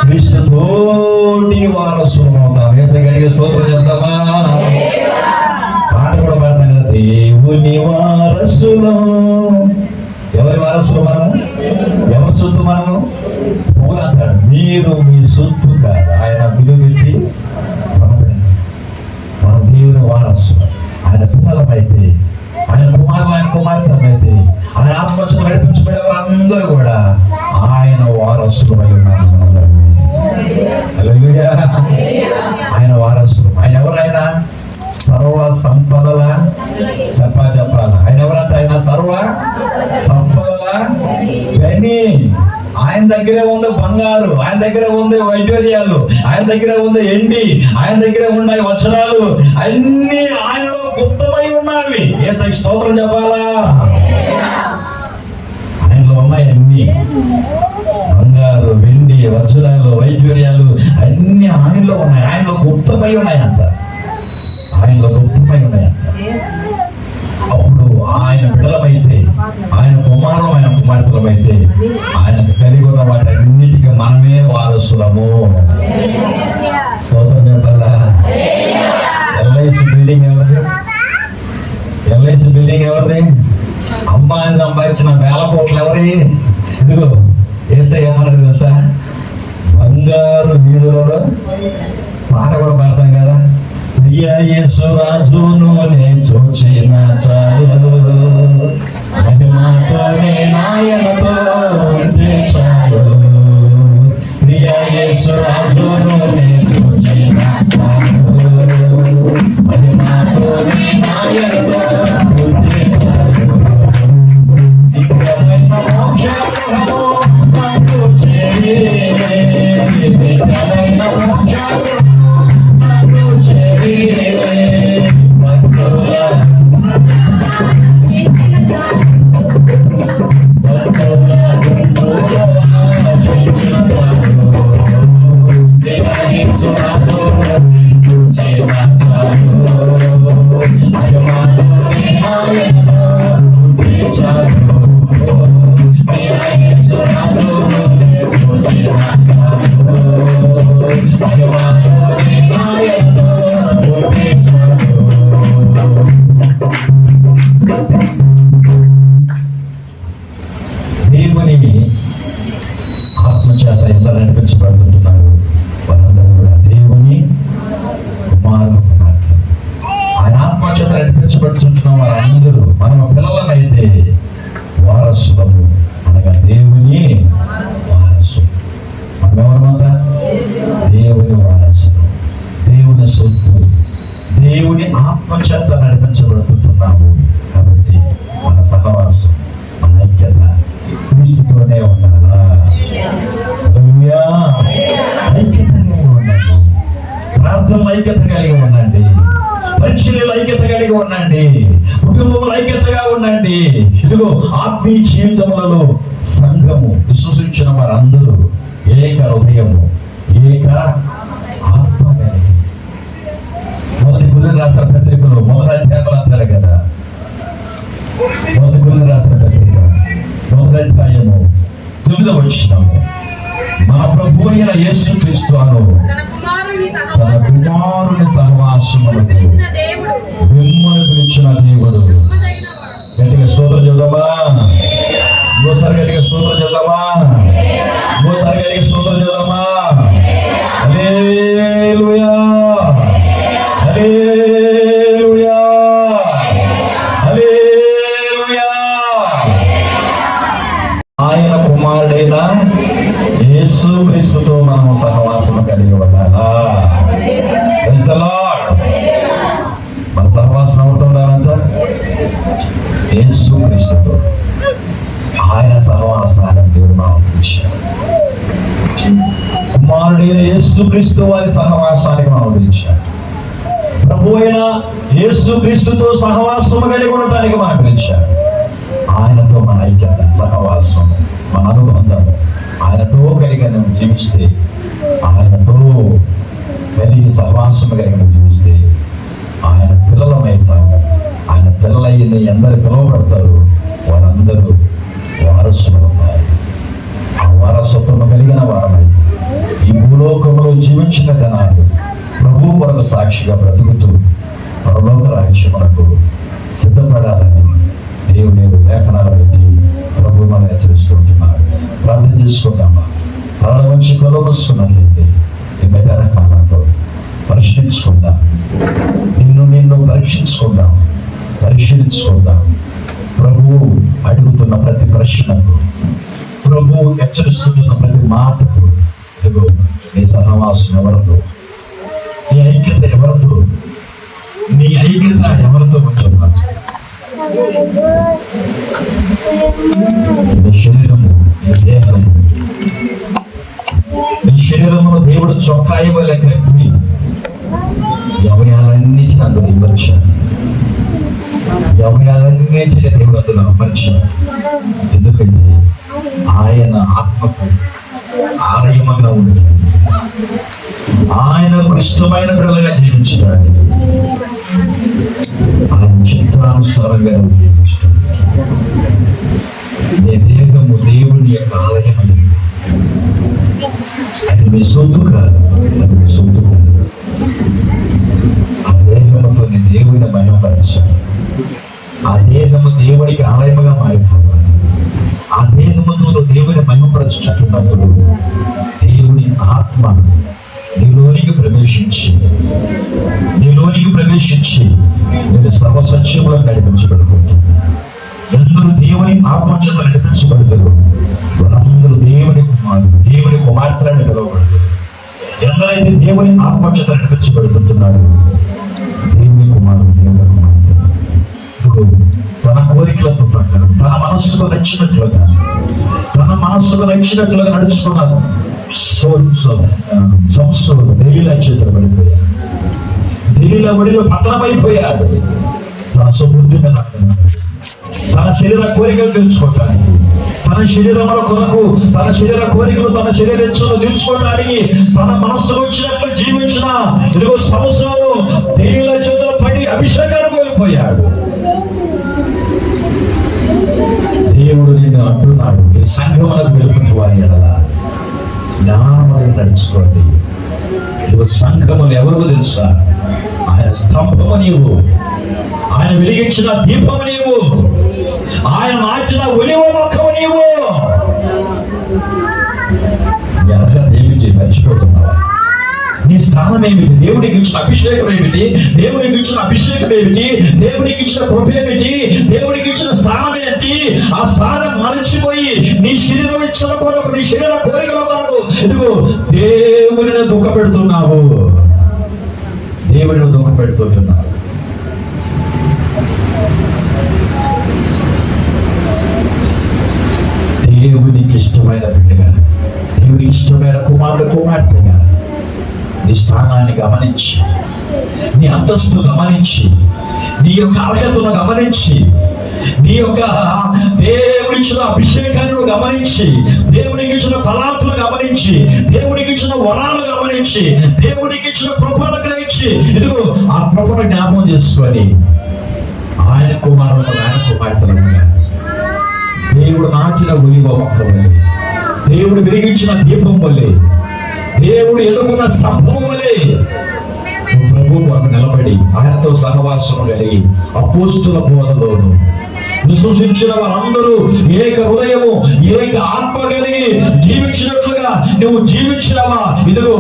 క్రీస్తుతోటి వారసులము అవుతాం. యేసయ్యకి స్తోత్రం చెప్తామా? పాట కూడా పాడతాం కదా, దేవుని వారసులం. ఎవరి వారసులు మనము? ఎవరి సొత్తు మనము? పౌలు అంటాడు, మీరు మీ సొత్తు కాదు, ఆయన పిలువెత్తి మన దేవుని వారసులు. ఆయన పిల్లలమైతే, ఆయన కుమార్తెలమైతే, ఆయన ఆత్మహత్య నడిపించబడే వారందరూ కూడా ఆయన వారసులు అయి ఉన్నారు. ఆయన వారసులు. ఆయన ఎవరైనా సర్వ సంపదల చెప్పాల. ఆయన ఎవరంటే ఆయన సర్వ సంపదల గని. ఆయన దగ్గరే ఉంది బంగారు, ఆయన దగ్గరే ఉంది వైద్యుర్యాలు, ఆయన దగ్గరే ఉంది ఎండి, ఆయన దగ్గరే ఉన్నాయి వచనాలు, అన్ని ఆయనలో గుప్తమై ఉన్నవి. యేసయ్య స్తోత్రం చెప్పాలా? ఆయనలో ఉన్నాయి అన్ని, బంగారు, వెండి, వచనాలు, వైద్యుర్యాలు అన్ని ఆయనలో ఉన్నాయి. ఆయనలో గుప్తమై ఉన్నాయంట, ఆయనలో గుప్తమై ఉన్నాయంట. అప్పుడు ఆయన బిడ్డలమైతే, ఆయన కుమారులు, ఆయన కుమార్తెలమైతే, ఆయనకు కలిగి ఉన్న వాటి అన్నిటికీ మనమే వారసులము. స్తోత్రం చెప్పాలా? ఎల్ఐసి బిల్డింగ్ ఎవరిది? ఎల్ఐసి బిల్డింగ్ ఎవరిది? అమ్మాయిని సంపాదించిన వేల కోట్లు ఎవరి? ఇదిగో యేసయ్య ఏమన్నది తెలుసా? బంగారు వీధులలో పాట కూడా పాడతాం కదా, ప్రియ యేసు రాజును నేను చూచిన చాలు, అది మాత్రమే నాయనతో ఉంటే చాలు. ప్రియ యేసు రాజును నేను చూచిన చాలు, అది మాత్రమే నాయనతో ఉంటే చాలు. దేవుని ఆత్మచేత నడిపించబడుతున్నాము. కాబట్టి మన సహవాసం, మన ఐక్యత క్రీస్తుతోనే ఉండాలా. ఐక్యత కలిగి ఉండండి. ప్రార్థనలు ఐక్యత కలిగి ఉండండి. పరిచర్యలు ఐక్యత కలిగి ఉండండి. కుటుంబంలో ఐక్యతగా ఉండండి. ఇదిగో ఆత్మీయ జీవితములలో సంఘము విశ్వసించిన వారందరూ ఏక హృదయము, ఏక ఆత్మ కలిగి. మొదటి కొరింథీయులకు రాసిన పత్రికలో మొదటి అధ్యాయంలో అంటారు కదా, మొదటి కొరింథీయులకు రాసిన పత్రిక మొదటి అధ్యాయము 9వ వచనము, మా ప్రభు అయిన యేసుక్రీస్తు అను తన కుమారుని సహవాసములకు మిమ్మల్ని పిలిచిన దేవుడు. గట్టిగా స్తోత్రం చెబుదామా? ఇంకోసారి గట్టిగా స్తోత్రం చెబుదామా? ఇంకోసారి గట్టిగా స్తోత్రం చెబుదామా? హల్లెలూయా, హల్లెలూయా, హల్లెలూయా. ఆయన కుమారుడైన యేసుక్రీస్తుతో మనం సహవాసము కలిగి ఉండాలా. Praise the Lord. మన సహవాసం అవుతూ ఉండాలంట యేసుక్రీస్తుతో. ఆయన సహవాసాన్ని దేవుడు మనకు కుమారుడైన యేసుక్రీస్తు వారి సహవాసానికి మనం పిలిచాడు. ప్రభు అయిన యేసుక్రీస్తుతో సహవాసము కలిగి ఉండటానికి మనం పిలిచాడు. ఆయనతో మన ఐక్యత, సహవాసం, మన అనుబంధం ఆయనతో కలిగి నువ్వు జీవిస్తే, ఆయనతో కలిగి సహవాసం కలిగి నువ్వు జీవిస్తే ఆయన పిల్లలమైతాము. ఆయన పిల్లలయ్యి అందరు పిలువబడతారు. వారందరూ వారసులు అవుతారు. ఆ వారసత్వం కలిగిన వారమై ఈ భూలోకంలో జీవించిన జనాలు ప్రభు కొరకు సాక్షిగా బ్రతుకుతూ పరలోక రాజ్యమునకు సిద్ధపడాలని దేవుని లేఖనాలు పెట్టి ప్రభు మనం హెచ్చరిస్తూ ఉంటున్నారు. ప్రార్థన చేసుకుందామా? తల వంచి కొలవస్తున్నట్లయితే ఈ మెదన కాలంలో పరిశీలించుకుందాం. నిన్ను పరీక్షించుకుందాం, పరిశీలించుకుందాం. ప్రభు అడుగుతున్న ప్రతి ప్రశ్నకు, ప్రభు హెచ్చరిస్తున్న ప్రతి మాటకు, ఇదిగో నీ సహవాసం ఎవరితో, నీ ఐక్యత ఎవరితో, నీ ఐక్యత ఎవరితో కొంచెం నీ శరీరము, నీ దేహము, నీ శరీరమును దేవుడు చొక్కాయి వల్ల కట్టి యవయాలన్నిటిని అందులో ఇవ్వచ్చాడు. యవయాలన్నిటిని దేవుడు అందులో అమర్చాడు. ఎందుకంటే ఆయన ఆత్మకు ఆలయమంగా ఉంటాడు. ఆయనకు ఇష్టమైన పిల్లగా జీవించడానికి ఆయన చిత్రానుసారంగా జీవించడం. నీ దేహము దేవుని యొక్క ఆలయం. అది మీ సొత్తు కాదు, అది మీ సొత్తు కాదు. ఆ దేహముతో నీ దేవుని మహిమపరచాలి. ఆ దేహము దేవునికి ఆలయముగా మారిపోవాలి. ఆ దేహముతో దేవుని మహిమపరచుచున్నప్పుడు దేవుని ఆత్మ నీలోనికి ప్రవేశించి నేను సర్వసత్యములను నడిపించబడుతుంది. ఎందరూ దేవుని ఆత్మచేత నడిపించబడతారు వారందరూ దేవుని కుమారుడు, దేవుని కుమార్తెలను పిలువబడతారు. ఎందరైతే దేవుని ఆత్మచేత నడిపించబడుతుంటున్నారు దేవుని కుమారుడు, దేవుని కుమార్తె తన కోరికలతో ప్రకారం, తన మనస్సుకు నచ్చినట్లుగా నడుచుకున్నారు. సంస్థలు దేవుల చేతులు పడిపోయారు. దేవుల ఒడిలో పతనమైపోయాడు. తన సమృద్ధి తన శరీర కోరికలు తీర్చుకోవటానికి, తన శరీరముల కొరకు, తన శరీర కోరికలు, తన శరీర ఇచ్చలు తీర్చుకోవడానికి తన మనస్సుకు వచ్చినట్లు జీవించిన ఇదిగో సంవత్సరాలు దేవుల చేతులు పడి అభిషేకాన్ని కోల్పోయాడు. దేవుడు నిన్ను అంటున్నాడు, సంఘములకు వెలుపుచువారి ఎడలా జ్ఞానముగా నడుచుకోండి. సంఘములు ఎవరు తెలుసా? ఆయన స్తంభము నీవు, ఆయన వెలిగించిన దీపము నీవు, ఆయన నాచిన ఒలివ మొక్కము నీవు. ఎలాగా దేవుడి మర్చిపోతున్నావా? నీ స్థానం ఏమిటి? దేవుడికి ఇచ్చిన అభిషేకం ఏమిటి? దేవుడికి ఇచ్చిన అభిషేకం ఏమిటి? దేవుడికి ఇచ్చిన కృప ఏమిటి? దేవుడికి ఇచ్చిన స్థానం ఏంటి? ఆ స్థానం మరచిపోయి నీ శరీరం ఇచ్చిన కొరకు, నీ శరీర కోరికల కొరకు ఇదిగో దేవుడిని దుఃఖ పెడుతున్నావు. దేవుడిని దుఃఖ పెడుతుంటున్నారు. దేవునికి ఇష్టమైన బిడ్డగా, దేవునికి ఇష్టమైన కుమార్తెగా నీ స్థానాన్ని గమనించి, నీ అంతస్తు గమనించి, నీ యొక్క అర్హతను గమనించి, నీ యొక్క దేవుడిచ్చిన అభిషేకాన్ని గమనించి, దేవునికి ఇచ్చిన తలాంతులు గమనించి, దేవునికి ఇచ్చిన వరాలు గమనించి, దేవునికి ఇచ్చిన కృపను గ్రహించి, ఇదిగో ఆ కృపను జ్ఞాపకం చేసుకొని ఆయన కుమార్తెలుగా దేవుడు నాచిన ఒలివ మొక్క వలె, దేవుడు వెలిగించిన దీపం వలె, దేవుడు ఎలుగున్న స్తంభం వలె ప్రభు కొరకు నిలబడి ఆయనతో సహవాసం కలిగి అపోస్తుల బోధలోను విశ్వసించిన వారందరూ ఏక హృదయము ఏక ఆత్మ కలిగి జీవించినట్లుగా నువ్వు జీవించినవా? ఇదిగో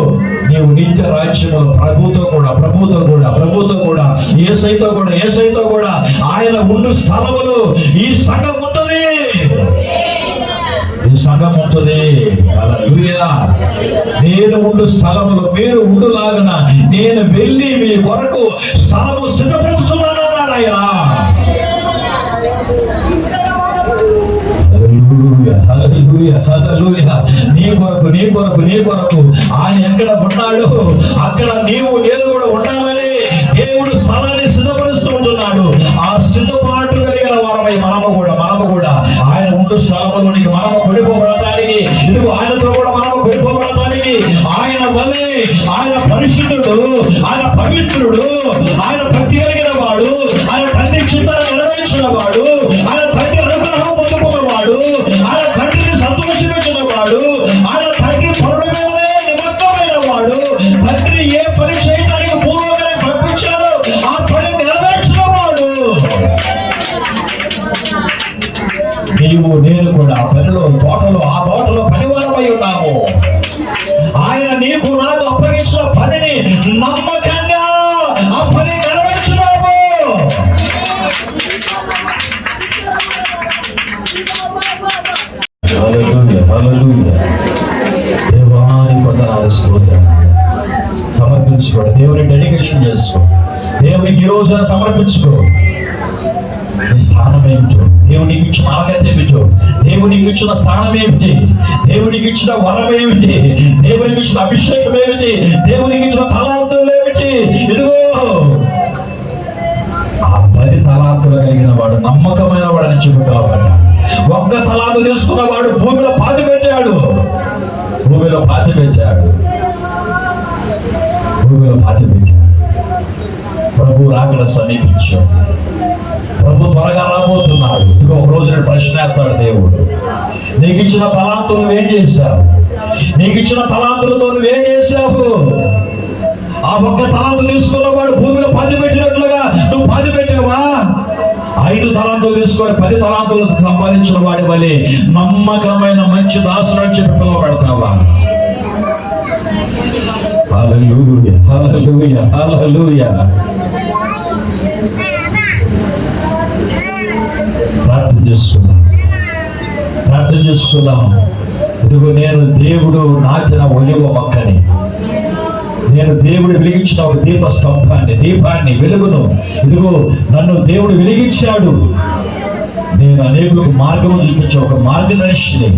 నీవు నిత్య రాజ్యములో ప్రభుతో కూడా యేసయ్యతో కూడా ఆయన ఉండు స్థలములు ఈ సంఘం ఉంటుంది. ఈ సంఘం ఉంటుంది. హల్లెలూయా. నేను ఉండు స్థలములు మీరు ఉండులాగున నేను వెళ్ళి మీ కొరకు స్థలము సిద్ధపరుచుతున్నాను అన్నాడు ఆయన. నీ కొరకు ఆయన ఎక్కడ ఉన్నాడు అక్కడ నేను కూడా ఉండాలని దేవుడు స్థలాన్ని సిద్ధపరుస్తూ ఉంటున్నాడు. ఆ సిద్ధపాటు కలిగిన వారమై మనము కూడా ఆయన ఉండు స్థలంలోనికి మనము కొడిపోబడటానికి, ఇదిగో ఆయనతో కూడా మనము కొడిపోబడటానికి, ఆయన వల్లే ఆయన పరిశుద్ధుడు, ఆయన పవిత్రుడు, ఆయన భక్తి కలిగిన వాడు, ఆయన తండ్రి చిత్తాన్ని నెరవేర్చిన వాడు, ఆయన తండ్రి అనుగ్రహం పొందుకున్నవాడు, ఆయన తండ్రిని సంతోషించిన వాడు, ఆయన తండ్రి పనుల మీదనే నిమగ్నమైన వాడు, తండ్రి ఏ పని చేయడానికి పూర్వకనే పంపించాడో ఆ పని నెరవేర్చిన వాడు. నీవు నేను కూడా ఆ తోటలో పనివారమై ఉన్నాము. ఆయన నీకు నాకు అప్పగించిన పనిని నమ్మకంగా ఆ పని నెరవేర్చున్నాము. దేవానికి వందనాలు, స్తోత్రం. సమర్పించుకోండి, దేవుని డెడికేషన్ చేసుకో, దేవునికి ఈ రోజున సమర్పించుకో. నీ స్థానం ఏమిటో, దేవునికి ఇచ్చిన అర్హత ఏమిటో, దేవునికి ఇచ్చిన స్థానం ఏమిటి, దేవునికి ఇచ్చిన వరం ఏమిటి, దేవునికి ఇచ్చిన అభిషేకం ఏమిటి, దేవునికి ఇచ్చిన తలాంతులు ఏమిటి. ఇదిగో ఆ 10 తలాంతులు కలిగిన వాడు నమ్మకమైన వాడని చెబుతావాడు. ఒక్క తలాంతు తీసుకున్న వాడు భూమిలో పాతి పెట్టాడు. ప్రభు రాకడ సమీపించాడు. ప్రభు త్వరగా రాబోతున్నాడు. ఒక రోజు ప్రశ్న వేస్తాడు దేవుడు, నీకు ఇచ్చిన తలాంతులు నువ్వేం చేశావు? నీకు ఇచ్చిన తలాంతులతో నువ్వేం చేశావు? ఆ ఒక్క తలాంతు తీసుకున్నవాడు భూమిలో పాతి పెట్టినట్లుగా నువ్వు పాతి పెట్టావా? 5 తలాంతులు తీసుకొని 10 తలాంతులు సంపాదించిన వాడి వలె నమ్మకమైన మంచి దాసుడు అని చెప్పి పిలువబడతావా? హల్లెలూయా, హల్లెలూయా, హల్లెలూయా. ప్రార్థన చేసుకుందాం. ఇదిగో నేను దేవుడు నాటిన ఒలివ మొక్కని, నేను దేవుడు వెలిగించిన ఒక దీపాన్ని వెలుగును. ఇదిగో నన్ను దేవుడు వెలిగించాడు. నేను అనేకులకు మార్గము చూపించే ఒక మార్గదర్శిని.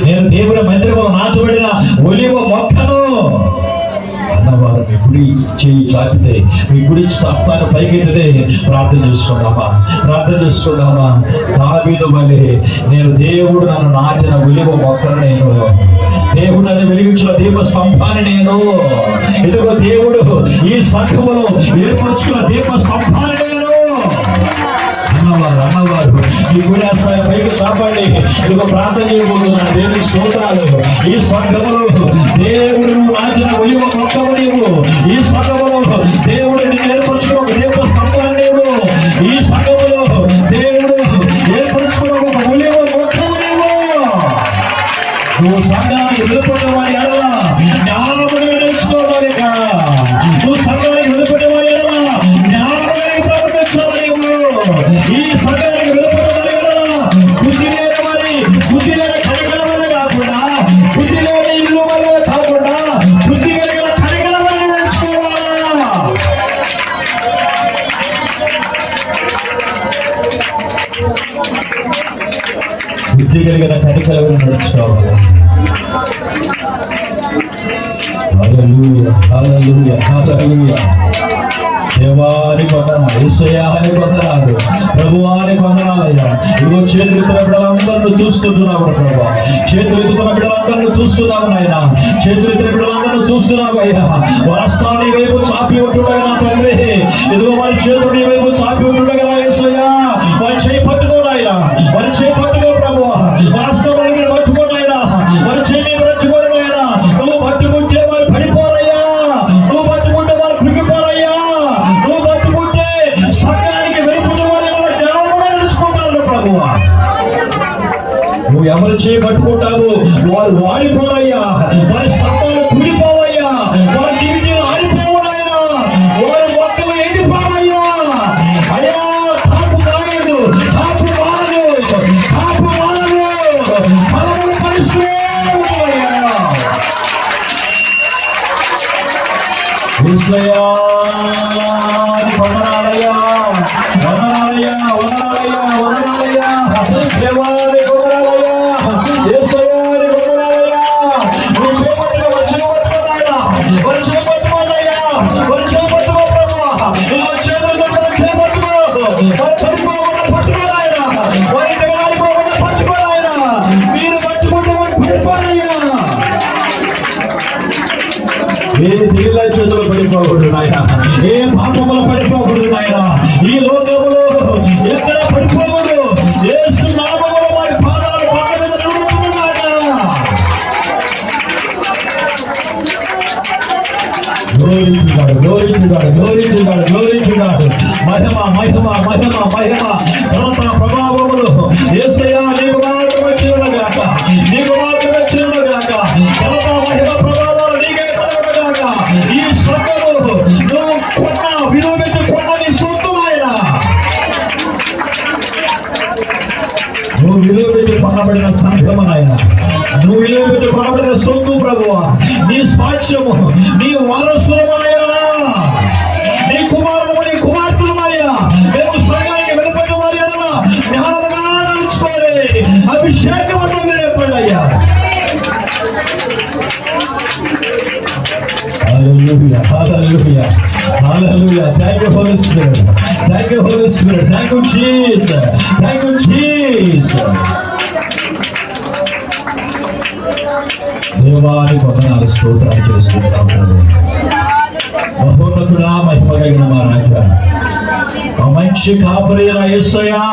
నేను దేవుడి మందిరంలో నాటబడిన ఒలివ మొక్కను అన్నవారు మీ గుడి చేయి చాపితే, మీ గుడి హస్తాన్ని పైకెత్తితే ప్రార్థన చేసుకుందామా? దావీదు వలె నేను దేవుడు నన్ను నాటిన ఒలివ మొక్కను, నేను దేవుడు నన్ను వెలిగించిన దీప స్తంభాన్ని, నేను ఇదిగో దేవుడు ఈ సంఘములో ఏర్పరచుకున్న దీప స్తంభాన్ని నేను అన్నవారు ఈ గుడి హస్తాన్ని పైకి చాపండి. ఇదిగో ప్రార్థన చేయబోతున్నాను. దేవుని స్తోత్రాలు. ఈ సంఘములో దేవుడు నాటిన ఒలివ మొక్కము నీవు. ఈ సంఘములో దేవుడు నిన్ను ఏర్పరచుకున్న ఒక దీప స్తంభాన్ని నీవు. ఈ సంఘములో దేవుడు ఏర్పరచుకున్న ఒక ఒలివ మొక్కము నీవు. నువ్వు సంఘానికి వెలుపడిన వారి ఎడల జ్ఞానముగా నేర్చుకోవాలి. నువ్వు సంఘానికి వెలుపడిన వారి ఎడల జ్ఞానముగా ప్రకటించాలి. ఈ సంఘానికి వెలుపడిన వారి ఎడల బుద్ధి లేని కనికల వల్ల కాకుండా, బుద్ధి లేని ఇల్లు వల్ల కాకుండా, బుద్ధి కలిగిన కనికల వల్ల నేర్చుకోవాలా? బుద్ధి కలిగిన కనికలను నడుచుకోవాలి. హల్లెలూయా, హల్లెలూయా, హల్లెలూయా. దేవానికి వందనాలు, యేసయ్యానికి వందనాలు, ప్రభువానికి వందనాలయ్యా. ఇదిగో చేతులెత్తిన బిడ్డలందరినీ చూస్తున్నావు ప్రభా, చేతులెత్తుతున్న బిడ్డలందరినీ చూస్తున్నావు నాయన, చేతులెత్తిన బిడ్డలందరినీ చూస్తున్నావు అయ్యా. వాస్తవాన్ని వైపు చాపి ఉంటుండగా నా తండ్రి, ఇదిగో వారి చేతులు నీ వైపు చాపి ఉంటుండగా యేసయ్యా, వారి చేయి పట్టుకోనాయన, వారి చేయి పట్టుకో ప్రభువా, వాస్తవాన్ని పట్టుకోనాయన, వారి చేయి పట్టుకోడు నాయన. నువ్వు పట్టుకుంటే వారు పడిపోరయ్యా, నువ్వు పట్టుకుంటే వారు కృంగిపోరయ్యా, నువ్వు పట్టుకుంటే సమయానికి వెలుపుని వారు నడుచుకుంటారు ప్రభువా. నువ్వు ఎవరు చేయి పట్టుకుంటావు వారు వాడిపోరయ్యా, వారి స్తంభాలు కూలిపోవయ్యా, వారి జీవితాలు ఆరిపోవడాయన, వారి మొక్కలు ఎండిపోవయ్యా. అయ్యా కాపు కాలేదు, కాపు మానదు, కాపు మానదు, ఫలములు పరిస్తూ ఉంటాయా. యేసయ్యా వందనాలయ్యా, వందనాలయ్యా, వందనాలయ్యా, వందనాలయ్యా. దేవానికి వందనాలయ్యా, యేసయ్యానికి వందనాలయ్యా. నువ్వు చేపట్టిన వారి చేపట్టుకోనాయనా, వారి చేపట్టుకోనాయా, వారి చేపట్టుకో ప్రభువా. ఇలా చేతులతో చేపట్టుకో, వారి పడిపోకుండా పట్టుకోనాయనా, వారి దగ్గర పట్టుకోనాయనా. మీరు పట్టుకుంటే వారు పడిపోనాయా. ఏ నీళ్ళ చేతులు పడిపోకూడదు నాయన, ఏ పాపములు పడిపోకూడదు నాయన, ఈ లోకములో ఎక్కడ పడిపోకూడదు. యేసు నామములో వారి పాదాలు కొండ మీద నిలబడును నాయన. గ్లోరించుగాడు, గ్లోరించుగాడు, గ్లోరించుగాడు, గ్లోరించుగాడు. మహిమ, మహిమ, మహిమ, మహిమ, ఘనత, ప్రభావములు యేసయ్యా నీకు మాత్రమే వచ్చునుగాక, నీకు మాత్రమే వచ్చునుగాక. ఘనత, మహిమ, ప్రభావాలు నీకే కలుగునుగాక. ఈ సంఘము నువ్వు కొన్న విలువ పెట్టి కొన్న నీ సొత్తు ఆయన, నువ్వు విలువ పెట్టి కొనబడిన సంఘము నాయన, నువ్వు విలువ పెట్టి కొనబడిన సొత్తు ప్రభువా. నీ సాక్ష్యము, నీ వారసులమాయా, నీ కుమారుడు, నీ కుమార్తెలమాయా. మేము సంఘానికి వెలుపటి వారి ఎడల జ్ఞానముగా నడుచుకోవాలి. అభిషేకం నేర్పండి అయ్యా. Hallelujah, hallelujah, hallelujah. Thank you, Holy Spirit. Thank you, Holy Spirit. Thank you, Jesus. Thank you, Jesus. దేవానికి వందనాలు, స్తోత్రాలు చేస్తున్నాము. మహోన్నతుడా, మహిమ కలిగిన మా రాజా, ఆ మంచి కాపరి యేసయ్యా,